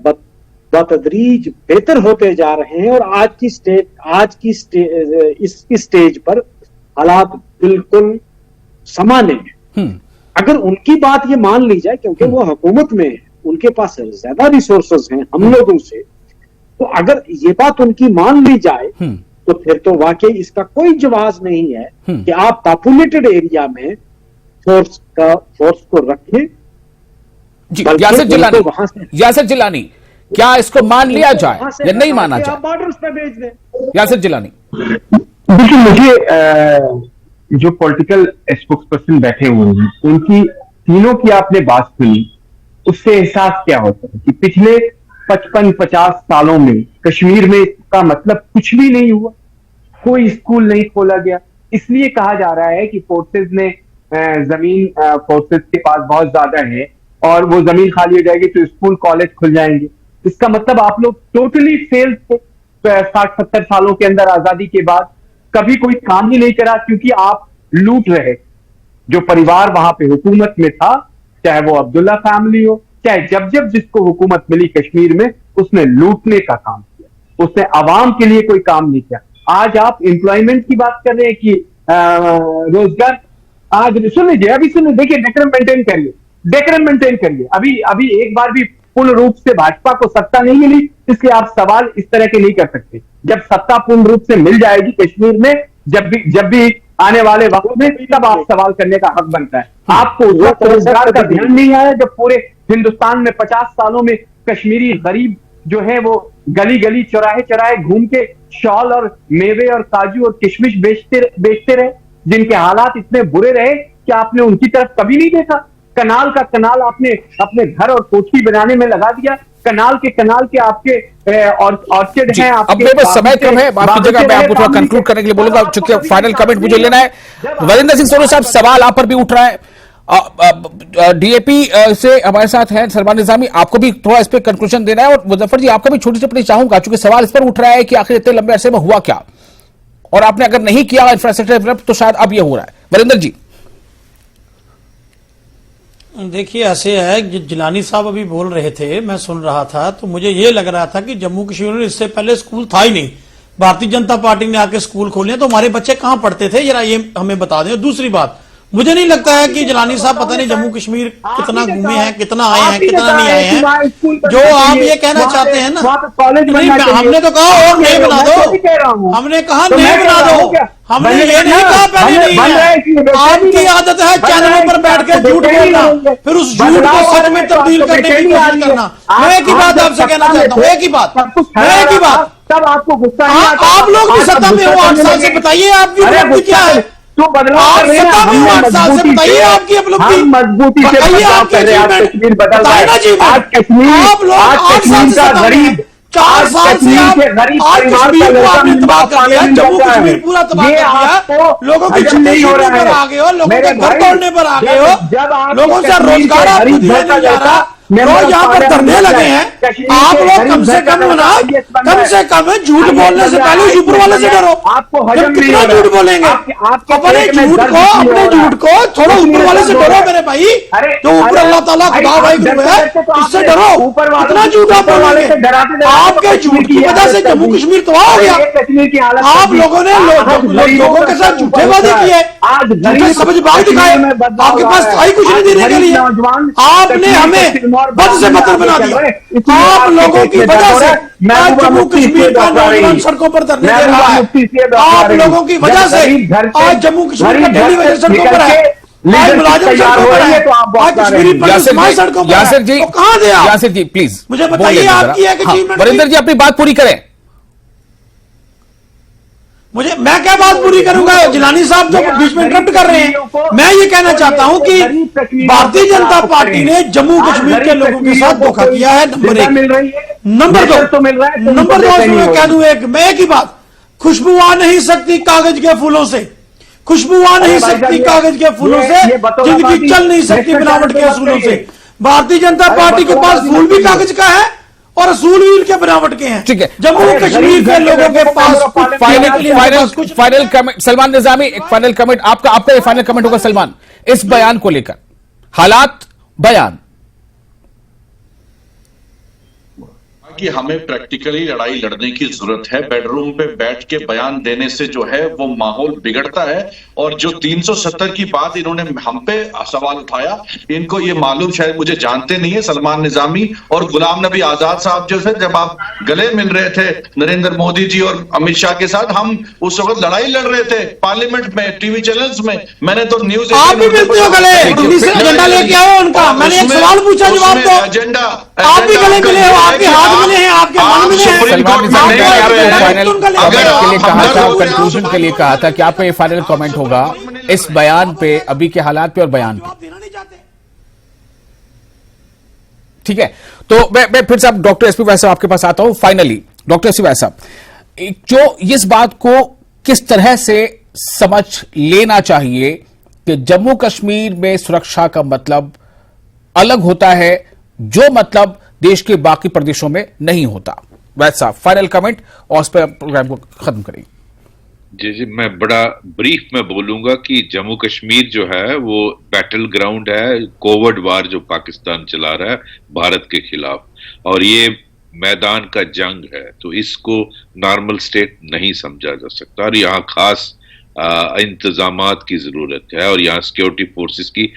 बतदरीज बेहतर होते जा रहे हैं और आज की स्टेज पर हालात बिल्कुल सामान्य हैं। अगर उनकी बात ये मान ली जाए, क्योंकि वो हुकूमत में है, उनके पास ज्यादा रिसोर्सेज हैं हम लोगों से, तो अगर ये बात उनकी मान ली जाए तो फिर तो वाकई इसका कोई जवाब नहीं है कि आप पॉपुलेटेड एरिया में फोर्स को रखें। जी, बल्कि यासिर जिलानी, क्या इसको मान लिया जाए या नहीं माना जाए? बॉर्डर्स पे भेज दें। यासिर जिलानी, देखिए, मुझे जो पॉलिटिकल स्पोक्स पर्सन बैठे हुए हैं उनकी तीनों की आपने बात सुनी, उससे एहसास क्या होता है कि पिछले 55-50 सालों में कश्मीर में का मतलब कुछ भी नहीं हुआ, कोई स्कूल नहीं खोला गया। इसलिए कहा जा रहा है कि फोर्सेस ने जमीन फोर्सेस के पास बहुत ज्यादा है और वो जमीन खाली हो जाएगी तो स्कूल कॉलेज खुल जाएंगे। इसका मतलब आप लोग टोटली फेल थे 60-70 सालों के अंदर आजादी के बाद, कभी कोई काम ही नहीं करा क्योंकि आप लूट रहे। जो परिवार वहां पे हुकूमत में था, चाहे वो अब्दुल्ला फैमिली हो, चाहे जब जब जिसको हुकूमत मिली कश्मीर में, उसने लूटने का काम किया, उसने आवाम के लिए कोई काम नहीं किया। आज आप एम्प्लॉयमेंट की बात कर रहे हैं कि रोजगार, आज सुन लीजिए, अभी सुन, देखिए, डेकोरम मेंटेन करिए। अभी एक बार भी पूर्ण रूप से भाजपा को सत्ता नहीं मिली, इसलिए आप सवाल इस तरह के नहीं कर सकते। जब सत्ता पूर्ण रूप से मिल जाएगी कश्मीर में, जब भी आने वाले वक्त में, तब आप सवाल करने का हक बनता है। आपको उस वक्त रोजगार का ध्यान नहीं आया जब पूरे हिंदुस्तान में 50 सालों में कश्मीरी गरीब जो है वो गली गली चौराहे घूम के शॉल और मेवे और काजू और किशमिश बेचते रहे, जिनके हालात इतने बुरे रहे कि आपने उनकी तरफ कभी नहीं देखा। कनाल आपने अपने घर और कोठी बनाने में लगा दिया। कनाल के आपके ऑर्चिड हैं। अब मेरे पास समय कम है, आपकी जगह मैं आपको थोड़ा कंक्लूड करने के लिए बोलूंगा, चूंकि फाइनल कमेंट मुझे लेना है। वरिंदर सिंह सोनू साहब, सवाल आप पर भी उठ रहा है। डीएपी से हमारे साथ हैं सलमान निजामी, आपको भी थोड़ा इस पर कंक्लूजन देना है। और मुजफ्फर जी, आपका भी छोटी टिप्पणी चाहूंगा, चूंकि सवाल इस पर उठ रहा है कि आखिर इतने लंबे अरसे में हुआ क्या, और आपने अगर नहीं किया इंफ्रास्ट्रक्चर डेवलप तो शायद अब यह हो रहा है। वरिंदर जी, देखिए, ऐसे है, जिलानी साहब अभी बोल रहे थे, मैं सुन रहा था, तो मुझे ये लग रहा था कि जम्मू कश्मीर में इससे पहले स्कूल था ही नहीं। भारतीय जनता पार्टी ने आके स्कूल खोले, तो हमारे बच्चे कहां पढ़ते थे, जरा ये हमें बता दें। दूसरी बात, मुझे नहीं लगता है कि जिलानी साहब पता नहीं जम्मू कश्मीर कितना घूमे हैं, कितना आए हैं, कितना नहीं आए हैं। जो आप ये कहना चाहते हैं ना, नहीं, हमने तो कहा और नहीं बना दो, हमने कहा नहीं बना दो, हमने ये नहीं कहा पहले नहीं है। आपकी आदत है चैनलों पर बैठ के झूठ बोलना, फिर उस झूठ को सच में तब्दील करने की कोशिश करना। मैं एक ही बात आपसे कहना चाहता हूँ, एक ही बात, तब आपको गुस्सा, आप लोग भी सत्ता में हो 8 साल से, बताइए आपकी उपलब्धि क्या है। तो बदलाव कर रहे हैं, हम मजबूती से, आपकी उपलब्धि, मजबूती से बदलाव कर रहे हैं। आज कश्मीर बदल रहा है। आज कश्मीर का गरीब, 4 साल से आप आज कश्मीर को आपने तबाह कर दिया, जम्मू कश्मीर पूरा तबाह कर दिया, लोगों की छुट्टी पर आ गए हो, लोगों के घर तोड़ने पर आ गए हो, लोगों से रोजगार आपको दिया नहीं जा रहा, रोज यहाँ पर धरने लगे हैं। आप लोग कम से कम झूठ बोलने से पहले ऊपर वाले से डरो। आपको कितना झूठ बोलेंगे, अपने झूठ को थोड़ा ऊपर वाले से डरो मेरे भाई। जो ऊपर अल्लाह ताला खुदा भाई है, इससे डरो। कितना झूठ आप बोलेंगे, आपके झूठ की वजह से जम्मू कश्मीर तबाह हो गया। आप लोगों ने लोगों के साथ झूठे वादे किए, झूठे समझदार दिखाए, आपके पास आई कुछ नहीं देने के लिए। आपने हमें बद से बदतर बना दिया। आप लोगों की वजह से आज जम्मू कश्मीर का नौजवान सड़कों पर धरने दे रहा है। आप लोगों की वजह से आज जम्मू कश्मीर का डेली वेजर सड़कों पर है, आज मुलाजिम सड़कों पर है, आज कश्मीरी पुलिस सड़कों पर है। कहां गया? यासिर जी प्लीज मुझे बताइए, आपकी एक अचीवमेंट। वरिंदर जी, अपनी बात पूरी करें। मैं क्या बात पूरी करूंगा, जिलानी साहब जो बीच में इंटरप्ट कर रहे हैं। मैं ये कहना चाहता हूं कि भारतीय जनता पार्टी ने जम्मू कश्मीर के लोगों के साथ धोखा किया है, नंबर 1। नंबर 2 मैं कह दूं, मैं एक ही बात, खुशबू आ नहीं सकती कागज के फूलों से, खुशबू आ नहीं सकती कागज के फूलों से, जिंदगी चल नहीं सकती बनावट के असूलों से। भारतीय जनता पार्टी के पास फूल भी कागज का है और असूल भी उनके बनावट के हैं। ठीक है, जम्मू कश्मीर के लोगों के पास फाइनल कमेंट सलमान निजामी, एक फाइनल कमेंट आपका ये फाइनल कमेंट होगा सलमान, इस बयान को लेकर, हालात बयान। कि हमें प्रैक्टिकली लड़ाई लड़ने की जरूरत है। बेडरूम पे बैठ के बयान देने से जो है वो माहौल बिगड़ता है। और जो 370 की बात इन्होंने हम पे सवाल उठाया, इनको ये मालूम, शायद मुझे जानते नहीं है, सलमान निजामी और गुलाम नबी आजाद साहब जो थे, जब आप गले मिल रहे थे नरेंद्र मोदी जी और अमित शाह के साथ, हम उस वक्त लड़ाई लड़ रहे थे पार्लियामेंट में, टीवी चैनल्स में। मैंने तो न्यूज, आप भी मिलते हो गले, एजेंडा लेके आओ उनका। मैंने एक सवाल पूछा, जवाब दो। एजेंडा आप भी गले मिले हो, आपके हाथ मिले हैं, आपके मन मिले हैं। सलमान निजामी, मैंने आपको फाइनल कमेंट के लिए कहा था, कंक्लूजन के लिए कहा था कि आपका ये फाइनल कमेंट होगा इस बयान पे, अभी के हालात पे और बयान पे, ठीक है? तो मैं फिर से आप डॉक्टर एसपी वैस साहब आपके पास आता हूं। फाइनली डॉक्टर एसपी वैस साहब, जो इस बात को किस तरह से समझ लेना चाहिए कि जम्मू कश्मीर में सुरक्षा का मतलब अलग होता है, जो मतलब देश के बाकी प्रदेशों में नहीं होता। वैस साहब, फाइनल कमेंट और उस पर प्रोग्राम को खत्म करेंगे। जी, मैं बड़ा ब्रीफ में बोलूंगा कि जम्मू कश्मीर जो है वो बैटल ग्राउंड है, कोवर्ड वार जो पाकिस्तान चला रहा है भारत के खिलाफ, और ये मैदान का जंग है, तो इसको नॉर्मल स्टेट नहीं समझा जा सकता। और यहाँ खास इंतजामात की जरूरत है, और यहाँ सिक्योरिटी फोर्सेस की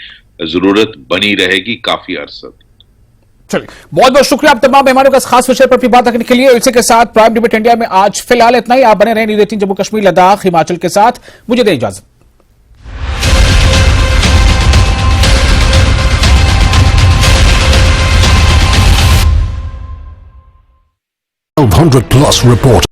जरूरत बनी रहेगी काफी अरसा। चलिए, बहुत बहुत शुक्रिया आप तमाम मेहमानों का इस खास विषय पर भी बात रखने के लिए। इसी के साथ प्राइम डिबेट इंडिया में आज फिलहाल इतना ही। आप बने रहे न्यूज 18 जम्मू कश्मीर, लद्दाख, हिमाचल के साथ। मुझे दे इजाजत। 100+ report.